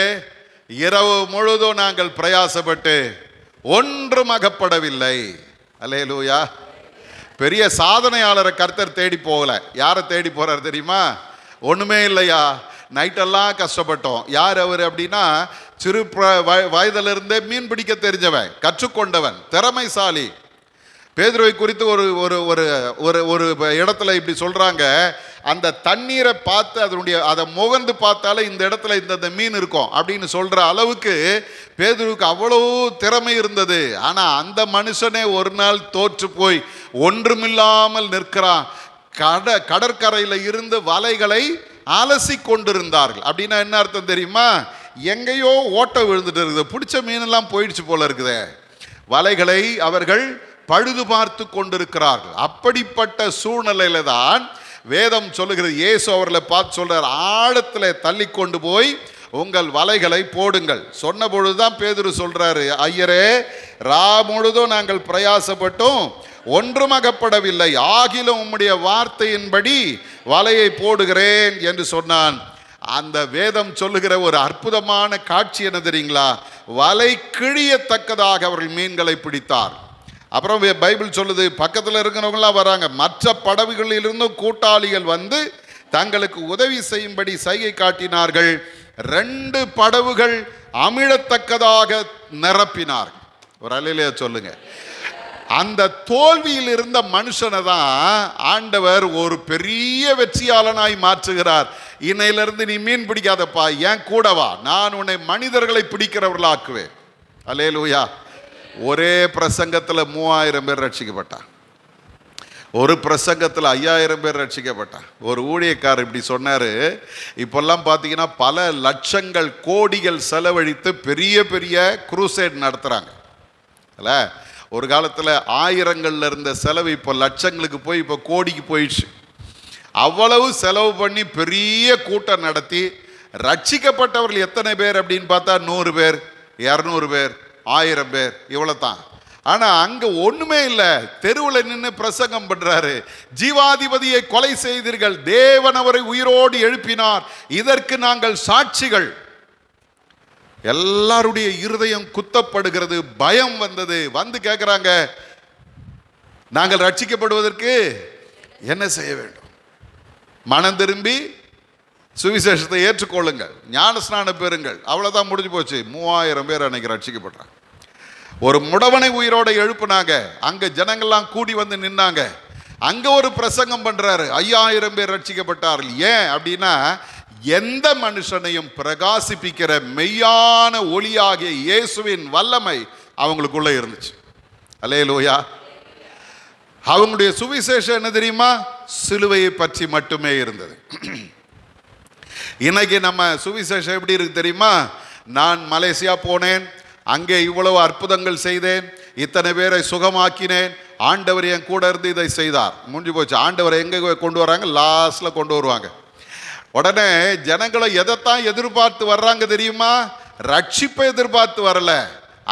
இரவு முழுதும் நாங்கள் பிரயாசப்பட்டு ஒன்றும் அகப்படவில்லை. அல்லேலூயா. பெரிய சாதனையாளரை கர்த்தர் தேடி போகல. யாரை தேடி போறார் தெரியுமா? ஒண்ணுமே இல்லையா, நைட்டெல்லாம் கஷ்டப்பட்டோம். யார் அவர் அப்படின்னா, சிறு வயதிலிருந்தே மீன் பிடிக்க தெரிஞ்சவன், கற்றுக்கொண்டவன், திறமைசாலி. பேதுருவை குறித்து ஒரு ஒரு ஒரு ஒரு இடத்துல இப்படி சொல்றாங்க, அந்த தண்ணீரை பார்த்து அதை முகந்து பார்த்தாலே இந்த இடத்துல இந்த மீன் இருக்கும் அப்படின்னு சொல்ற அளவுக்கு பேதுருவுக்கு அவ்வளவு திறமை இருந்தது. ஆனா அந்த மனுஷனே ஒரு நாள் தோற்று போய் ஒன்றுமில்லாமல் நிற்கிறான். கடற்கரையில் இருந்து வலைகளை அலசி கொண்டிருந்தார்கள். அப்படின்னா என்ன அர்த்தம் தெரியுமா? எங்கேயோ ஓட்ட விழுந்துட்டு இருக்குது, பிடிச்ச மீனெல்லாம் போயிடுச்சு போல இருக்குது. வலைகளை அவர்கள் பழுது பார்த்து கொண்டிருக்கிறார்கள். அப்படிப்பட்ட சூழ்நிலையில தான் வேதம் சொல்லுகிறது, இயேசு அவர்களை பார்த்து சொல்றார், ஆழத்தில் தள்ளி கொண்டு போய் உங்கள் வலைகளை போடுங்கள். சொன்ன பொழுதுதான் பேதுரு சொல்றாரு, ஐயரே, ரா முழுதும் நாங்கள் பிரயாசப்பட்டோம், ஒன்றும் அகப்படவில்லை, ஆகிலும் உம்முடைய வார்த்தையின்படி வலையை போடுகிறேன் என்று சொன்னான். அந்த வேதம் சொல்லுகிற ஒரு அற்புதமான காட்சி என்ன தெரியுங்களா? வலை கிழியத்தக்கதாக அவர்கள் மீன்களை பிடித்தார். அப்புறம் பைபிள் சொல்லுது, பக்கத்தில் இருக்கிறவங்களாம் வராங்க, மற்ற படகுகளிலிருந்தும் கூட்டாளிகள் வந்து தங்களுக்கு உதவி செய்யும்படி சைகை காட்டினார்கள். 2 படகுகள் அமிழத்தக்கதாக நிரப்பினார்கள். ஒரு அல்லேலூயா சொல்லுங்க. அந்த தோல்வியில் இருந்த மனுஷனை தான் ஆண்டவர் ஒரு பெரிய வெற்றியாளனாய் மாற்றுகிறார். இன்னையிலிருந்து நீ மீன் பிடிக்காதப்பா, ஏன் கூட வா, நான் உன்னை மனிதர்களை பிடிக்கிறவர்களாக்குவேன். அல்லேலூயா. ஒரே பிரசங்கத்தில் 3000 பேர் ரட்சிக்கப்பட்டான். ஒரு பிரசங்கத்தில் 5000 பேர் ரட்சிக்கப்பட்டான். ஒரு ஊழியக்காரர் இப்படி சொன்னார், இப்பெல்லாம் பார்த்தீங்கன்னா பல லட்சங்கள் கோடிகள் செலவழித்து பெரிய பெரிய குரூசேட் நடத்துகிறாங்க. அல்ல, ஒரு காலத்தில் 1000கள்ல இருந்த செலவு இப்போ லட்சங்களுக்கு போய் இப்போ கோடிக்கு போயிடுச்சு. அவ்வளவு செலவு பண்ணி பெரிய கூட்டம் நடத்தி ரட்சிக்கப்பட்டவர்கள் எத்தனை பேர் அப்படின்னு பார்த்தா 100 பேர், 200 பேர், 1000 பேர், இவ்வளோ தான். ஆனால் அங்கே ஒன்றுமே இல்லை. தெருவில் நின்று பிரசங்கம் பண்ணுறாரு, ஜீவாதிபதியை கொலை செய்தீர்கள், தேவன் அவரை உயிரோடு எழுப்பினார், இதற்கு நாங்கள் சாட்சிகள். எல்லாருடைய இருதயம் குத்தப்படுகிறது, பயம் வந்தது. வந்து கேட்குறாங்க, நாங்கள் ரட்சிக்கப்படுவதற்கு என்ன செய்ய வேண்டும்? மனம் திரும்பி சுவிசேஷத்தை ஏற்றுக்கொள்ளுங்கள், ஞான ஸ்நானம் பெறுங்கள். அவ்வளோதான், முடிஞ்சு போச்சு. 3000 பேர் அன்னைக்கு ரட்சிக்கப்படுறாங்க. ஒரு முடவனை உயிரோட எழுப்புனாங்க. அங்க ஜனங்கள்லாம் கூடி வந்து நின்னாங்க. அங்க ஒரு பிரசங்கம் பண்றாரு. 5000 பேர் ரட்சிக்கப்பட்டார்கள். ஏன் அப்படின்னா, எந்த மனுஷனையும் பிரகாசிப்பிக்கிற மெய்யான ஒளியாகிய இயேசுவின் வல்லமை அவங்களுக்குள்ள இருந்துச்சு. அல்லேலூயா. அவங்களுடைய சுவிசேஷம் என்ன தெரியுமா? சிலுவையை பற்றி மட்டுமே இருந்தது. இன்னைக்கு நம்ம சுவிசேஷம் எப்படி இருக்கு தெரியுமா? நான் மலேசியா போனேன், அங்கே இவ்வளவு அற்புதங்கள் செய்தேன், இத்தனை பேரை சுகமாக்கினேன், ஆண்டவர் என் கூட இருந்து இதை செய்தார், முடிஞ்சு போச்சு. ஆண்டவரை எங்கே கொண்டு வராங்க? லாஸ்ட்ல கொண்டு வருவாங்க. உடனே ஜனங்களை எதைத்தான் எதிர்பார்த்து வர்றாங்க தெரியுமா? ரட்சிப்பை எதிர்பார்த்து வரல,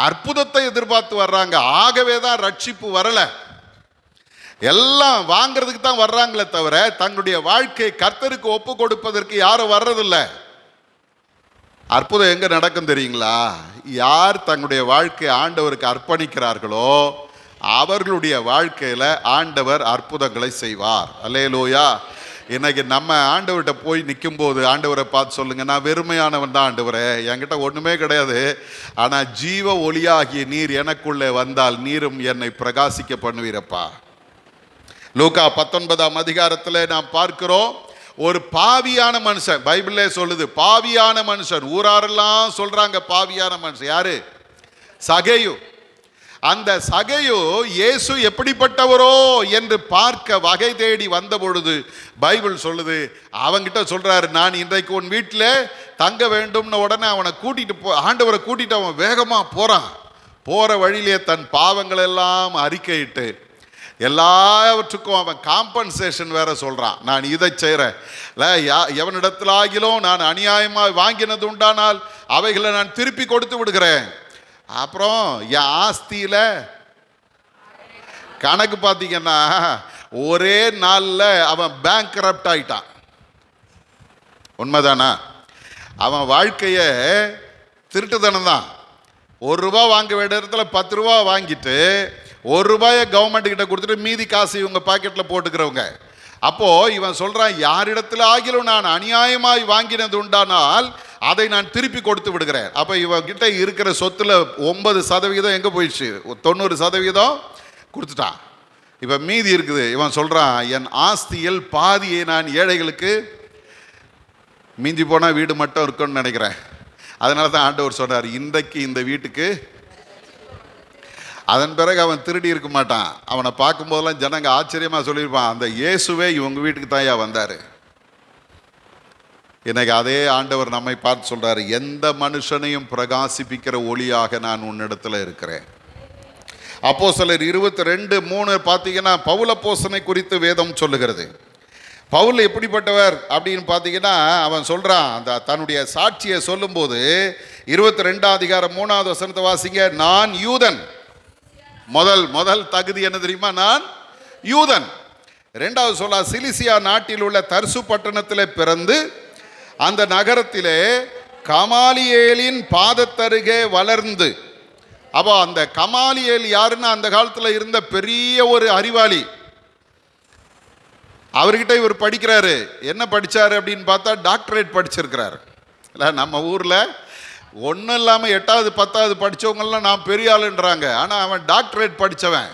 அற்புதத்தை எதிர்பார்த்து வர்றாங்க. ஆகவே தான் ரட்சிப்பு வரல. எல்லாம் வாங்கிறதுக்கு தான் வர்றாங்களே தவிர தங்களுடைய வாழ்க்கை கர்த்தருக்கு ஒப்பு கொடுப்பதற்கு யாரும் வர்றதில்லை. அற்புதம் எங்க நடக்கும் தெரியுங்களா? யார் தங்களுடைய வாழ்க்கை ஆண்டவருக்கு அர்ப்பணிக்கிறார்களோ அவர்களுடைய வாழ்க்கையில ஆண்டவர் அற்புதங்களை செய்வார். அல்லேலூயா. இன்னைக்கு நம்ம ஆண்டவர்கிட்ட போய் நிற்கும் போது ஆண்டவரை பார்த்து சொல்லுங்க, நான் வெறுமையானவன் தான் ஆண்டவரே, என்கிட்ட ஒண்ணுமே கிடையாது, ஆனா ஜீவ ஒளியாகிய நீர் எனக்குள்ளே வந்தால் நீரும் என்னை பிரகாசிக்க பண்ணுவீரப்பா. லூக்கா 19ஆம் அதிகாரத்தில் நாம் பார்க்கிறோம், ஒரு பாவியான மனுஷன், பைபிளே சொல்லுது பாவியான மனுஷன், ஊராரெல்லாம் சொல்றாங்க பாவியான மனுஷன். யாரு? சகேயு. அந்த சகேயு இயேசு எப்படிப்பட்டவரோ என்று பார்க்க வகை தேடி வந்த பொழுது பைபிள் சொல்லுது, அவங்கிட்ட சொல்றாரு, நான் இன்றைக்கு உன் வீட்டில் தங்க வேண்டும்னு. உடனே அவனை கூட்டிட்டு ஆண்டவரை கூட்டிட்டு அவன் வேகமா போறான். போற வழியிலே தன் பாவங்கள் எல்லாம் அறிக்கையிட்டு எல்லாவற்றுக்கும் அவன் காம்பன்சேஷன் வேற சொல்றான். நான் இதை செய்கிறேன், எவனிடத்தில் ஆகிலும் நான் அநியாயமாக வாங்கினது உண்டானால் அவைகளை நான் திருப்பி கொடுத்து விடுகிறேன். அப்புறம் என் ஆஸ்தியில கணக்கு பார்த்தீங்கன்னா ஒரே நாளில் அவன் பேங்க்ரப்ட் ஆயிட்டான். உண்மைதானா? அவன் வாழ்க்கைய திருட்டுத்தனம் தான். ₹1 வாங்க வேண்டிய இடத்துல ₹10 வாங்கிட்டு ₹1 கவர்மெண்ட் கிட்ட கொடுத்துட்டு மீதி காசு இவங்க பாக்கெட்டில் போட்டுக்கிறவங்க. அப்போ இவன் சொல்றான், யாரிடத்துல ஆகிலும் நான் அநியாயமாய் வாங்கினது உண்டானால் அதை நான் திருப்பி கொடுத்து விடுகிறேன். அப்போ இவன் கிட்ட இருக்கிற சொத்துல 9% எங்க போயிடுச்சு? 90% கொடுத்துட்டான். இப்போ மீதி இருக்குது. இவன் சொல்றான், என் ஆஸ்தியில் பாதியை நான் ஏழைகளுக்கு, மீஞ்சி போனால் வீடு மட்டும் இருக்குன்னு நினைக்கிறேன். அதனால தான் ஆண்டவர் சொல்றார், இன்றைக்கு இந்த வீட்டுக்கு. அதன் பிறகு அவன் திருடி இருக்க மாட்டான். அவனை பார்க்கும்போதெல்லாம் ஜனங்க ஆச்சரியமா சொல்லியிருப்பான், அந்த இயேசுவே இவங்க வீட்டுக்கு தாயா வந்தாரு. இன்னைக்கு அதே ஆண்டவர் நம்மை பார்த்து சொல்றாரு, எந்த மனுஷனையும் பிரகாசிப்பிக்கிற ஒளியாக நான் உன்னிடத்துல இருக்கிறேன். அப்போஸ்தலர் 22:3 பார்த்தீங்கன்னா பவுல் அப்போஸ்தலனை குறித்து வேதம் சொல்லுகிறது. பவுல் எப்படிப்பட்டவர் அப்படின்னு பார்த்தீங்கன்னா அவன் சொல்றான், அந்த தன்னுடைய சாட்சியை சொல்லும்போது 22ஆம் அதிகாரம் 3வது வசனத்தை வாசிங்க. நான் யூதன். முதல் தகுதி என்ன தெரியுமா? நான் யூதன். 2வது சொல்ல, சிலிசியா நாட்டில் உள்ள தர்சு பட்டணத்தில் பிறந்து அந்த நகரத்திலே கமாலியேலின் பாதத்தருகே வளர்ந்து. அப்போ அந்த கமாலியேல் யாருன்னா அந்த காலத்தில் இருந்த பெரிய ஒரு அறிவாளி. அவர்கிட்ட இவர் படிக்கிறாரு. என்ன படிச்சாரு அப்படின்னு பார்த்தா டாக்டரேட் படிச்சிருக்கிறாரு. இல்லை, நம்ம ஊரில் ஒன்றும் இல்லாமல் 8வது 10வது படித்தவங்கெல்லாம் நான் பெரிய ஆளுன்றாங்க. ஆனால் அவன் டாக்டரேட் படித்தவன்.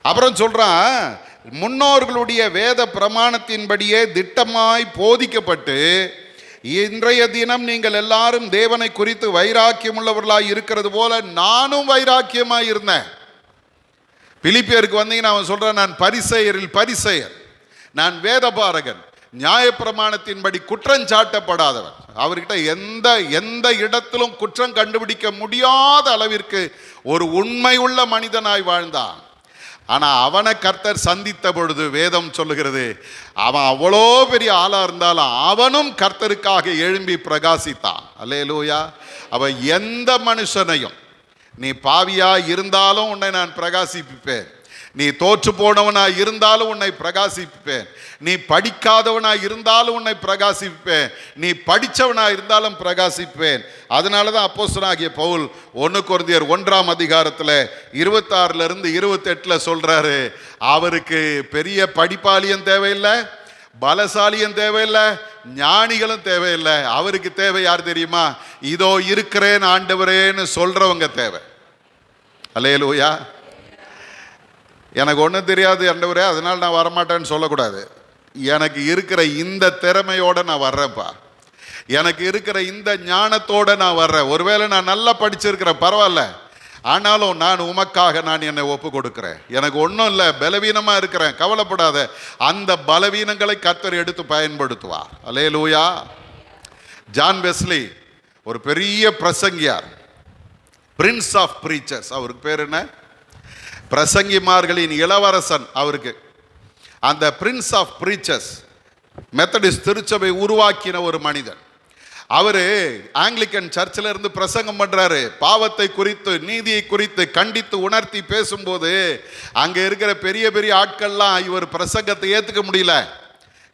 அப்புறம் சொல்கிறான், முன்னோர்களுடைய வேத பிரமாணத்தின்படியே திட்டமாய் போதிக்கப்பட்டு இன்றைய தினம் நீங்கள் எல்லாரும் தேவனை குறித்து வைராக்கியம் உள்ளவர்களாய் இருக்கிறது போல நானும் வைராக்கியமாய் இருந்தேன். பிலிப்பியருக்கு வந்தீங்கன்னா அவன் சொல்றான், நான் பரிசேயர், நான் வேதபாரகன், நியாயப்பிரமாணத்தின்படி குற்றம் சாட்டப்படாதவன். அவர்கிட்ட எந்த இடத்திலும் குற்றம் கண்டுபிடிக்க முடியாத அளவிற்கு ஒரு உண்மை உள்ள மனிதனாய் வாழ்ந்தான். ஆனா அவனை கர்த்தர் சந்தித்த பொழுது வேதம் சொல்லுகிறது, அவன் அவ்வளோ பெரிய ஆளா இருந்தாலும் அவனும் கர்த்தருக்காக எழும்பி பிரகாசித்தான். அல்லேலூயா. அவன் எந்த மனுஷனையும், நீ பாவியா இருந்தாலும் உன்னை நான் பிரகாசிப்பேன், நீ தோற்று போனவனாய் இருந்தாலும் உன்னை பிரகாசிப்பேன், நீ படிக்காதவனாய் இருந்தாலும் உன்னை பிரகாசிப்பேன், நீ படித்தவனாய் இருந்தாலும் பிரகாசிப்பேன். அதனால தான் அப்போஸ்தலனாகிய பவுல் 1 கொரிந்தியர் 1ஆம் அதிகாரத்தில் 26 28 சொல்றாரு, அவருக்கு பெரிய படிப்பாளியும் தேவையில்லை, பலசாலியும் தேவையில்லை, ஞானிகளும் தேவையில்லை. அவருக்கு தேவை யார் தெரியுமா? இதோ இருக்கிறேன் ஆண்டவரேன்னு சொல்றவங்க தேவை. அல்லேலூயா. எனக்கு ஒன்றும் தெரியாது ஆண்டவரே, அதனால் நான் வரமாட்டேன்னு சொல்லக்கூடாது. எனக்கு இருக்கிற இந்த திறமையோடு நான் வர்றேன்ப்பா, எனக்கு இருக்கிற இந்த ஞானத்தோடு நான் வர்றேன். ஒருவேளை நான் நல்லா படிச்சிருக்கிறேன், பரவாயில்ல, ஆனாலும் நான் உமக்காக நான் என்னை ஒப்பு கொடுக்கிறேன். எனக்கு ஒன்றும் இல்லை, பலவீனமாக இருக்கிறேன், கவலைப்படாத. அந்த பலவீனங்களை கர்த்தர் எடுத்து பயன்படுத்துவார். அல்லேலூயா. ஜான் வெஸ்லி ஒரு பெரிய பிரசங்கியார், பிரின்ஸ் ஆஃப் பிரீச்சர்ஸ். அவருக்கு பேர் என்ன? பிரசங்கிமார்களின் இளவரசன். அவருக்கு அந்த பிரின்ஸ் ஆஃப் பிரீச்சர்ஸ், மெத்தடிஸ்ட் திருச்சபை உருவாக்கின ஒரு மனிதன். அவரு ஆங்கிலிக்கன் சர்ச்சில் இருந்து பிரசங்கம் பண்றாரு. பாவத்தை குறித்து, நீதியை குறித்து கண்டித்து உணர்த்தி பேசும்போது அங்க இருக்கிற பெரிய பெரிய ஆட்கள்லாம் இவர் பிரசங்கத்தை ஏத்துக்க முடியல,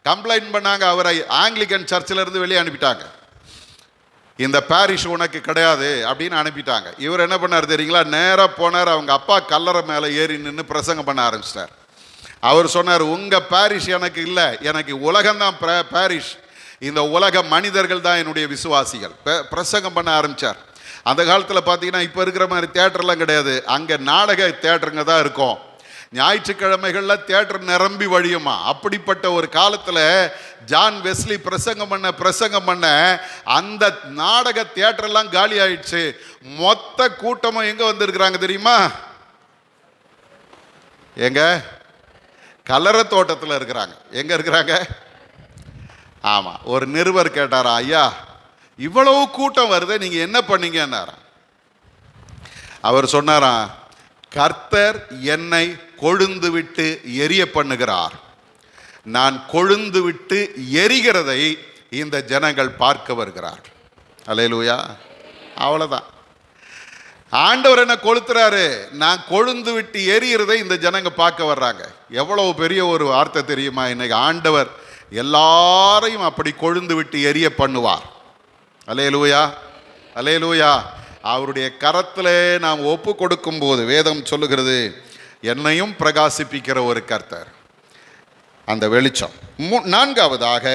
கம்ப்ளைண்ட் பண்ணாங்க. அவரை ஆங்கிலிக்கன் சர்ச்சில் இருந்து வெளியே அனுப்பிட்டாங்க. இந்த பாரிஷ் உனக்கு கிடையாது அப்படின்னு அனுப்பிட்டாங்க. இவர் என்ன பண்ணார் தெரியுங்களா? நேராக போனார், அவங்க அப்பா கல்லறை மேலே ஏறி நின்று பிரசங்கம் பண்ண ஆரம்பிச்சிட்டார். அவர் சொன்னார், உங்கள் பாரிஷ் எனக்கு இல்லை, எனக்கு உலகம்தான் பாரிஷ், இந்த உலக மனிதர்கள் தான் என்னுடைய விசுவாசிகள். பிரசங்கம் பண்ண ஆரம்பித்தார். அந்த காலத்தில் பார்த்தீங்கன்னா இப்போ இருக்கிற மாதிரி தேட்டர்லாம் கிடையாது, அங்கே நாடக தேட்டருங்க தான் இருக்கும். ஞாயிற்றுக்கிழமைகளில் தேட்டர் நிரம்பி வழியுமா. அப்படிப்பட்ட ஒரு காலத்தில் ஜான் வெஸ்லி பிரசங்கம் பண்ண அந்த நாடக தியேட்டர்லாம் காலி ஆயிடுச்சு. மொத்த கூட்டமும் எங்கே வந்திருக்கிறாங்க தெரியுமா? எங்க? கல்லறை தோட்டத்தில் இருக்கிறாங்க. எங்கே இருக்கிறாங்க? ஆமாம். ஒரு நிருபர் கேட்டாரா, ஐயா இவ்வளவு கூட்டம் வருது, நீங்கள் என்ன பண்ணீங்கன்னாரா? அவர் சொன்னாராம், கர்த்தர் என்னை கொழுந்து விட்டு எரிய பண்ணுகிறார், நான் கொழுந்து விட்டு எரிகிறதை இந்த ஜனங்கள் பார்க்க வருகிறார்கள். அல்லேலூயா. அவ்வளோதான். ஆண்டவர் என்ன கொளுத்துறாரு, நான் கொழுந்து விட்டு எரிகிறதை இந்த ஜனங்க பார்க்க வர்றாங்க. எவ்வளவு பெரிய ஒரு வார்த்தை தெரியுமா? இன்னைக்கு ஆண்டவர் எல்லாரையும் அப்படி கொழுந்து விட்டு எரிய பண்ணுவார். அல்லேலூயா, அல்லேலூயா. அவருடைய கரத்திலே நாம் ஒப்பு கொடுக்கும் போது வேதம் சொல்லுகிறது, என்னையும் பிரகாசிப்பிக்கிற ஒரு கர்த்தர், அந்த வெளிச்சம். நான்காவதாக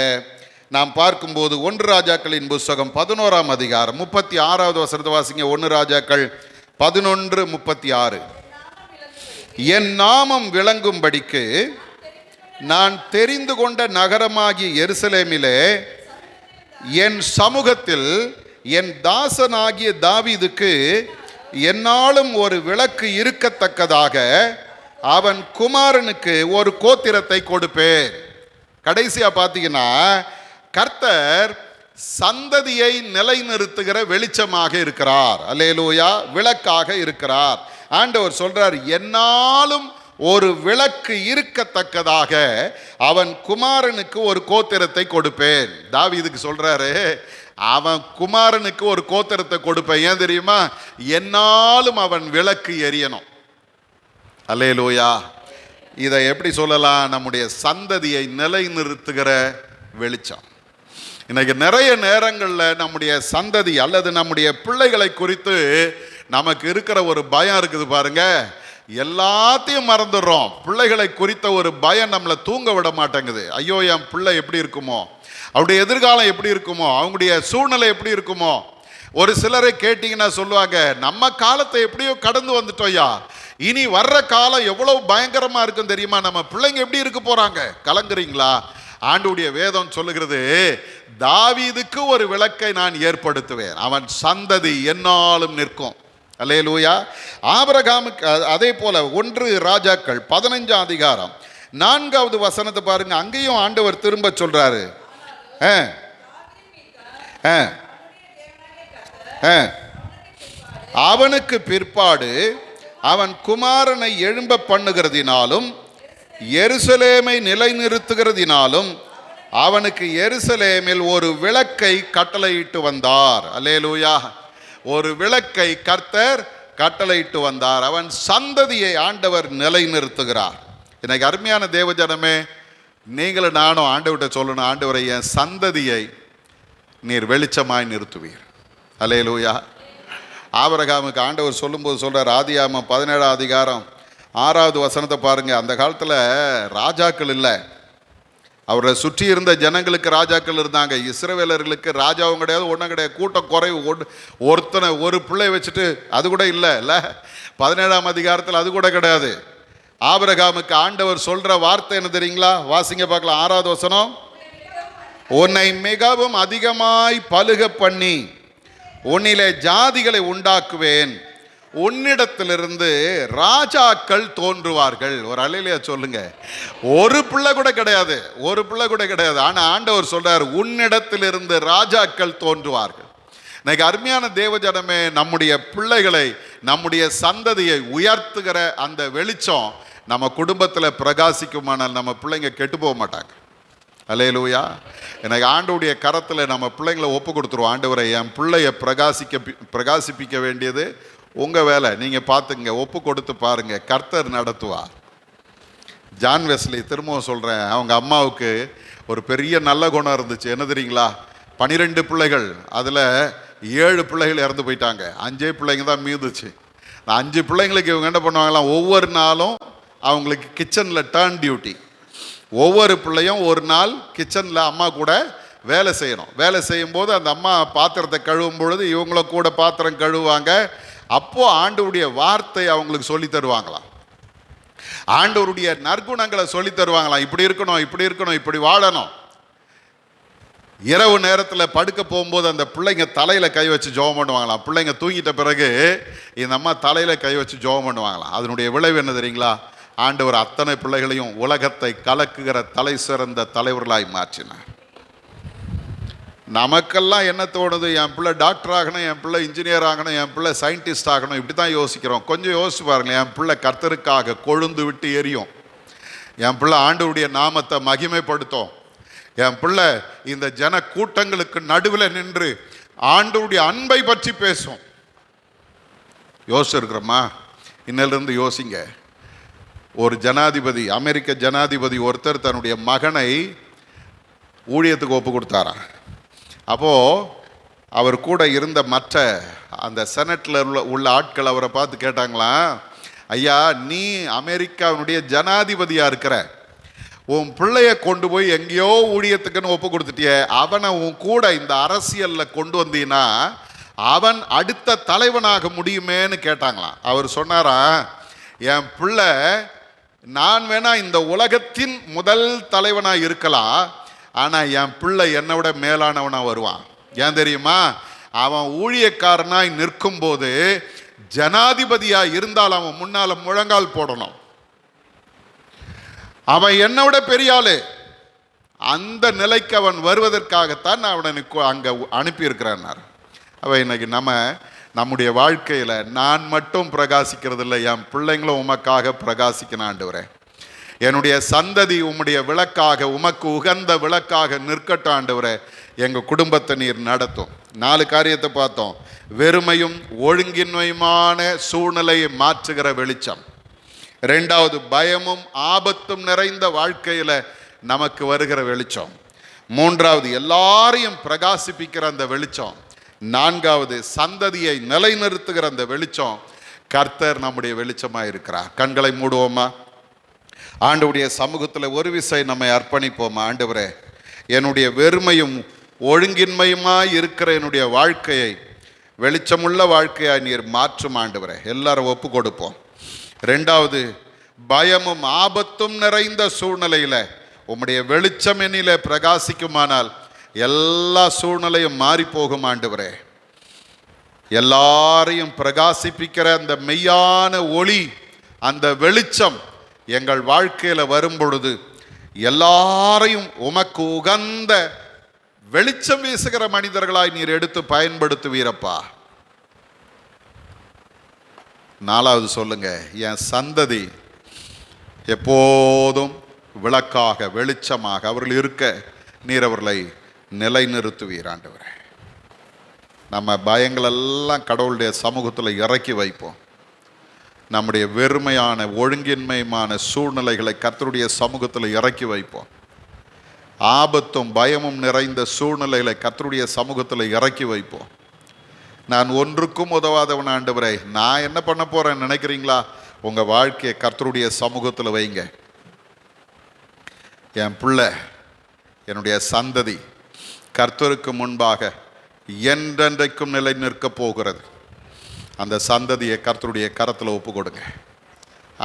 நாம் பார்க்கும்போது 1 ராஜாக்களின் புஸ்தகம் 11ஆம் அதிகாரம் 36வது வசனத்தை வாசிங்க. 1 ராஜாக்கள் 11:36. என் நாமம் விளங்கும்படிக்கு நான் தெரிந்து கொண்ட நகரமாகிய எருசலேமிலே என் சமூகத்தில் என் தாசனாகிய தாவீதுக்கு என்னாலும் ஒரு விளக்கு இருக்கத்தக்கதாக அவன் குமாரனுக்கு ஒரு கோத்திரத்தை கொடுப்பேன். கடைசியா பார்த்தீங்கன்னா, கர்த்தர் சந்ததியை நிலைநிறுத்துகிற வெளிச்சமாக இருக்கிறார். அல்லேலூயா. விளக்காக இருக்கிறார். ஆண்டவர் சொல்றார், என்னாலும் ஒரு விளக்கு இருக்கத்தக்கதாக அவன் குமாரனுக்கு ஒரு கோத்திரத்தை கொடுப்பேன். தாவீதுக்கு சொல்றாரு, அவன் குமாரனுக்கு ஒரு கோத்திரத்தை கொடுப்பேன். ஏன் தெரியுமா? என்னாலும் அவன் விளக்கு எரியணும். அல்லேலூயா. இதை எப்படி சொல்லலாம்? நம்முடைய சந்ததியை நிலைநிறுத்துகிற வெளிச்சம். இன்னைக்கு நிறைய நேரங்களில் நம்முடைய சந்ததி அல்லது நம்முடைய பிள்ளைகளை குறித்து நமக்கு இருக்கிற ஒரு பயம் இருக்குது பாருங்க. எல்லாத்தையும் மறந்துடுறோம். பிள்ளைகளை குறித்த ஒரு பயம் நம்மளை தூங்க விட மாட்டேங்குது. ஐயோ, என் பிள்ளை எப்படி இருக்குமோ, அவருடைய எதிர்காலம் எப்படி இருக்குமோ, அவங்களுடைய சூழ்நிலை எப்படி இருக்குமோ. ஒரு சிலரை கேட்டிங்கன்னா சொல்லுவாங்க, நம்ம காலத்தை எப்படியோ கடந்து வந்துட்டோயா, இனி வர்ற காலம் எவ்வளவு பயங்கரமா இருக்கும் தெரியுமா, நம்ம பிள்ளைங்க எப்படி இருக்க போறாங்க. கலங்குறீங்களா? ஆண்டவருடைய வேதம் சொல்லுகிறது, தாவீதுக்கு ஒரு விளக்கை நான் ஏற்படுத்துவேன், அவன் சந்ததி என்னாலும் நிற்கும். அல்லேலூயா. ஆபிரகாமுக்கு அதே போல 1 ராஜாக்கள் 15ஆம் அதிகாரம் 4வது வசனத்தை பாருங்க. அங்கேயும் ஆண்டவர் திரும்ப சொல்றாரு, அவனுக்கு பிற்பாடு அவன் குமாரனை எழும்ப பண்ணுகிறதினாலும் எருசலேமை நிலைநிறுத்துகிறதினாலும் அவனுக்கு எருசலேமில் ஒரு விளக்கை கட்டளையிட்டு வந்தார். அல்லேலூயா. ஒரு விளக்கை கர்த்தர் கட்டளையிட்டு வந்தார். அவன் சந்ததியை ஆண்டவர் நிலைநிறுத்துகிறார். எனக்கு அருமையான தேவஜனமே, நீங்களும் நானும் ஆண்டவர்கிட்ட சொல்லணும், ஆண்டவரை என் சந்ததியை நீர் வெளிச்சமாய் நிறுத்துவீர். அல்லேலூயா. ஆபிரகாமுக்கு ஆண்டவர் சொல்லும்போது சொல்றார், ஆதியாகமம் 17ஆம் அதிகாரம் 6வது வசனத்தை பாருங்க. அந்த காலத்தில் ராஜாக்கள் இல்லை, அவரை சுற்றி இருந்த ஜனங்களுக்கு ராஜாக்கள் இருந்தாங்க. இஸ்ரவேலர்களுக்கு ராஜாவும் கிடையாது, ஒன்றும் கிடையாது, கூட்டம் குறைவு. ஒருத்தனை ஒரு பிள்ளை வச்சுட்டு அது கூட இல்லை 17ஆம் அதிகாரத்தில் அது கூட கிடையாது. ஆபிரகாமுக்கு ஆண்டவர் சொல்ற வார்த்தை என்ன தெரியுங்களா? வாசிங்க பார்க்கலாம், 6வது வசனம். உன்னை மிகவும் அதிகமாய் பலுக பண்ணி உன்னிலே ஜாதிகளை உண்டாக்குவேன், உன்னிடத்திலிருந்து ராஜாக்கள் தோன்றுவார்கள். ஒரு அலையிலையா சொல்லுங்க. ஒரு பிள்ளை கூட கிடையாது, ஒரு பிள்ளை கூட கிடையாது. ஆனா ஆண்டவர் சொல்றார், உன்னிடத்திலிருந்து ராஜாக்கள் தோன்றுவார்கள். இன்னைக்கு அருமையான தேவஜனமே, நம்முடைய பிள்ளைகளை, நம்முடைய சந்ததியை உயர்த்துகிற அந்த வெளிச்சம் நம்ம குடும்பத்தில் பிரகாசிக்குமானால் நம்ம பிள்ளைங்க கெட்டு போக மாட்டாங்க. அல்லேலூயா. எனக்கு ஆண்டவருடைய கரத்தில் நம்ம பிள்ளைங்களை ஒப்பு கொடுத்துருவோம். ஆண்டவரை, என் பிள்ளைய பிரகாசிப்பிக்க வேண்டியது உங்கள் வேலை, நீங்கள் பார்த்துங்க, ஒப்பு கொடுத்து பாருங்கள், கர்த்தர் நடத்துவார். ஜான் வெஸ்லி, திரும்பவும் சொல்கிறேன், அவங்க அம்மாவுக்கு ஒரு பெரிய நல்ல குணம் இருந்துச்சு. என்ன தெரியுங்களா? 12 பிள்ளைகள், அதில் 7 பிள்ளைகள் இறந்து போயிட்டாங்க, 5 பிள்ளைங்க தான் மீதுச்சு. 5 பிள்ளைங்களுக்கு இவங்க என்ன பண்ணுவாங்களாம், ஒவ்வொரு நாளும் அவங்களுக்கு கிச்சனில் டர்ன் டியூட்டி. ஒவ்வொரு பிள்ளையும் ஒரு நாள் கிச்சனில் அம்மா கூட வேலை செய்யணும். வேலை செய்யும்போது அந்த அம்மா பாத்திரத்தை கழுவும் பொழுது இவங்கள கூட பாத்திரம் கழுவுவாங்க. அப்போது ஆண்டவருடைய வார்த்தை அவங்களுக்கு சொல்லி தருவாங்களாம், ஆண்டவருடைய நற்குணங்களை சொல்லி தருவாங்களாம். இப்படி இருக்கணும், இப்படி இருக்கணும், இப்படி வாழணும். இரவு நேரத்தில் படுக்க போகும்போது அந்த பிள்ளைங்க தலையில் கை வச்சு ஜெபம் பண்ணுவாங்களாம். பிள்ளைங்க தூங்கிட்ட பிறகு இந்த அம்மா தலையில் கை வச்சு ஜெபம் பண்ணுவாங்களாம். அதனுடைய விளைவு என்ன தெரியுங்களா? ஆண்டவர் அத்தனை பிள்ளைகளையும் உலகத்தை கலக்குகிற தலை சிறந்த தலைவர்களாய் மாற்றினார். நமக்கெல்லாம் என்ன தோணுது? என் பிள்ளை டாக்டர் ஆகணும், என் பிள்ளை இன்ஜினியர் ஆகணும், என் பிள்ளை சயின்டிஸ்ட் ஆகணும், இப்படி தான் யோசிக்கிறோம். கொஞ்சம் யோசிச்சு பாருங்களேன், என் பிள்ளை கர்த்தருக்காக கொழுந்து விட்டு எரியும், என் பிள்ளை ஆண்டவருடைய நாமத்தை மகிமைப்படுத்தும், என் பிள்ளை இந்த ஜன கூட்டங்களுக்கு நடுவில் நின்று ஆண்டவருடைய அன்பை பற்றி பேசும். யோசிச்சிருக்கிறோமா? இன்னிலிருந்து யோசிங்க. ஒரு ஜனாதிபதி, அமெரிக்க ஜனாதிபதி ஒருத்தர் தன்னுடைய மகனை ஊழியத்துக்கு ஒப்பு கொடுத்தாராம். அப்போது அவர் கூட இருந்த மற்ற அந்த செனட்டில் உள்ள ஆட்கள் அவரை பார்த்து கேட்டாங்களாம், ஐயா, நீ அமெரிக்காவினுடைய ஜனாதிபதியாக இருக்கிற, உன் பிள்ளைய கொண்டு போய் எங்கேயோ ஊழியத்துக்குன்னு ஒப்பு கொடுத்துட்டிய, அவனை உன் கூட இந்த அரசியலில் கொண்டு வந்தீங்கன்னா அவன் அடுத்த தலைவனாக முடியுமேன்னு கேட்டாங்களாம். அவர் சொன்னாரா, என் பிள்ளை, நான் வேணா இந்த உலகத்தின் முதல் தலைவனாக இருக்கலாம், ஆனால் என் பிள்ளை என்னை விட மேலானவனாக வருவான். ஏன் தெரியுமா? அவன் ஊழியக்காரனாய் நிற்கும் போது ஜனாதிபதியாக இருந்தால் அவன் முன்னால் முழங்கால் போடணும். அவன் என்னை விட பெரிய ஆளு, அந்த நிலைக்கு அவன் வருவதற்காகத்தான் நான் அவனை அங்கே அனுப்பியிருக்கிறார். அவன் இன்னைக்கு நம்முடைய வாழ்க்கையில் நான் மட்டும் பிரகாசிக்கிறது இல்லை, என் பிள்ளைங்களும் உமக்காக பிரகாசிக்கணும் ஆண்டவரே. என்னுடைய சந்ததி உம்முடைய விளக்காக, உமக்கு உகந்த விளக்காக நிற்கட்டும் ஆண்டவரே. எங்கள் குடும்பத்தை நீர் நடத்தும். 4 காரியத்தை பார்த்தோம். வெறுமையும் ஒழுங்கின்மையுமான சூழ்நிலையை மாற்றுகிற வெளிச்சம். 2வது, பயமும் ஆபத்தும் நிறைந்த வாழ்க்கையில் நமக்கு வருகிற வெளிச்சம். 3வது, எல்லாரையும் பிரகாசிப்பிக்கிற அந்த வெளிச்சம். 4வது, சந்ததியை நிலைநிறுத்துகிற அந்த வெளிச்சம். கர்த்தர் நம்முடைய வெளிச்சமாக இருக்கிறார். கண்களை மூடுவோமா? ஆண்டவருடைய சமூகத்தில் ஒரு விசை நம்மை அர்ப்பணிப்போமா? ஆண்டவரே, என்னுடைய வெறுமையும் ஒழுங்கின்மையுமாய் இருக்கிற என்னுடைய வாழ்க்கையை வெளிச்சமுள்ள வாழ்க்கையாய் நீர் மாற்றும் ஆண்டவரே. எல்லாரும் ஒப்பு கொடுப்போம். 2வது, பயமும் ஆபத்தும் நிறைந்த சூழ்நிலையில் உம்முடைய வெளிச்சம் என்னிலே பிரகாசிக்குமானால் எல்லா சூழ்நிலையும் மாறி போகும் ஆண்டவரே. எல்லாரையும் பிரகாசிப்பிக்கிற அந்த மெய்யான ஒளி, அந்த வெளிச்சம் எங்கள் வாழ்க்கையில் வரும் பொழுது எல்லாரையும் உமக்கு உகந்த வெளிச்சம் வீசுகிற மனிதர்களாய் நீர் எடுத்து பயன்படுத்துவீரப்பா. 4வது சொல்லுங்க, என் சந்ததி எப்போதும் விளக்காக, வெளிச்சமாக அவர்கள் இருக்க நீர் அவர்களை நிலைநிறுத்துவீர் ஆண்டவரே. நம்ம பயங்களெல்லாம் கடவுளுடைய சமூகத்தில் இறக்கி வைப்போம். நம்முடைய வெறுமையான ஒழுங்கின்மையான சூழ்நிலைகளை கர்த்தருடைய சமூகத்தில் இறக்கி வைப்போம். ஆபத்தும் பயமும் நிறைந்த சூழ்நிலைகளை கர்த்தருடைய சமூகத்தில் இறக்கி வைப்போம். நான் ஒன்றுக்கும் உதவாதவன் ஆண்டவரே, நான் என்ன பண்ண போறேன்னு நினைக்கிறீங்களா? உங்கள் வாழ்க்கையை கர்த்தருடைய சமூகத்தில் வைங்க. என் பிள்ளை என்னுடைய சந்ததி கர்த்தருக்கு முன்பாக என்றென்றைக்கும் நிலை நிற்கப் போகிறது. அந்த சந்ததியை கர்த்தருடைய கரத்தில் ஒப்பு கொடுங்க.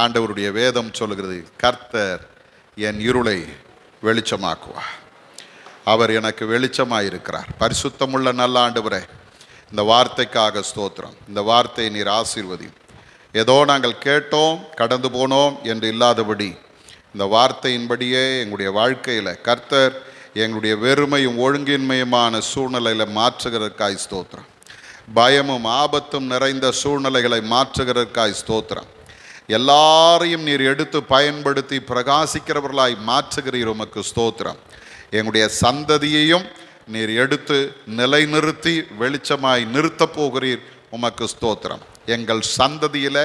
ஆண்டவருடைய வேதம் சொல்லுகிறது, கர்த்தர் என் இருளை வெளிச்சமாக்குவார். அவர் எனக்கு வெளிச்சமாக இருக்கிறார். பரிசுத்தமுள்ள நல்ல ஆண்டவரே, இந்த வார்த்தைக்காக ஸ்தோத்திரம். இந்த வார்த்தையை நீர் ஆசீர்வதியும். ஏதோ நாங்கள் கேட்டோம் கடந்து போனோம் என்று இல்லாதபடி இந்த வார்த்தையின்படியே எங்களுடைய வாழ்க்கையில் கர்த்தர் எங்களுடைய வெறுமையும் ஒழுங்கின்மையுமான சூழ்நிலையில் மாற்றுகிறதற்காய் ஸ்தோத்திரம். பயமும் ஆபத்தும் நிறைந்த சூழ்நிலைகளை மாற்றுகிறதற்காய் ஸ்தோத்திரம். எல்லாரையும் நீர் எடுத்து பயன்படுத்தி பிரகாசிக்கிறவர்களாய் மாற்றுகிறீர். உமக்கு ஸ்தோத்திரம். எங்களுடைய சந்ததியையும் நீர் எடுத்து நிலைநிறுத்தி வெளிச்சமாய் நிறுத்தப் போகிறீர். உமக்கு ஸ்தோத்திரம். எங்கள் சந்ததியில்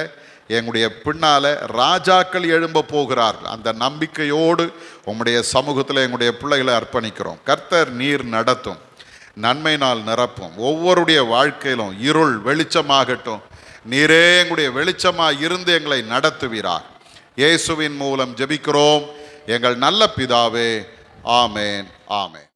எங்களுடைய பின்னால் ராஜாக்கள் எழும்ப போகிறார்கள். அந்த நம்பிக்கையோடு உம்முடைய சமூகத்தில் எங்களுடைய பிள்ளைகளை அர்ப்பணிக்கிறோம். கர்த்தர் நீர் நடத்தும், நன்மை நாள் நிரப்பும். ஒவ்வொருடைய வாழ்க்கையிலும் இருள் வெளிச்சமாகட்டும். நீரே எங்களுடைய வெளிச்சமாக இருந்து எங்களை நடத்துவீரார். இயேசுவின் மூலம் ஜெபிக்கிறோம் எங்கள் நல்ல பிதாவே. ஆமேன், ஆமேன்.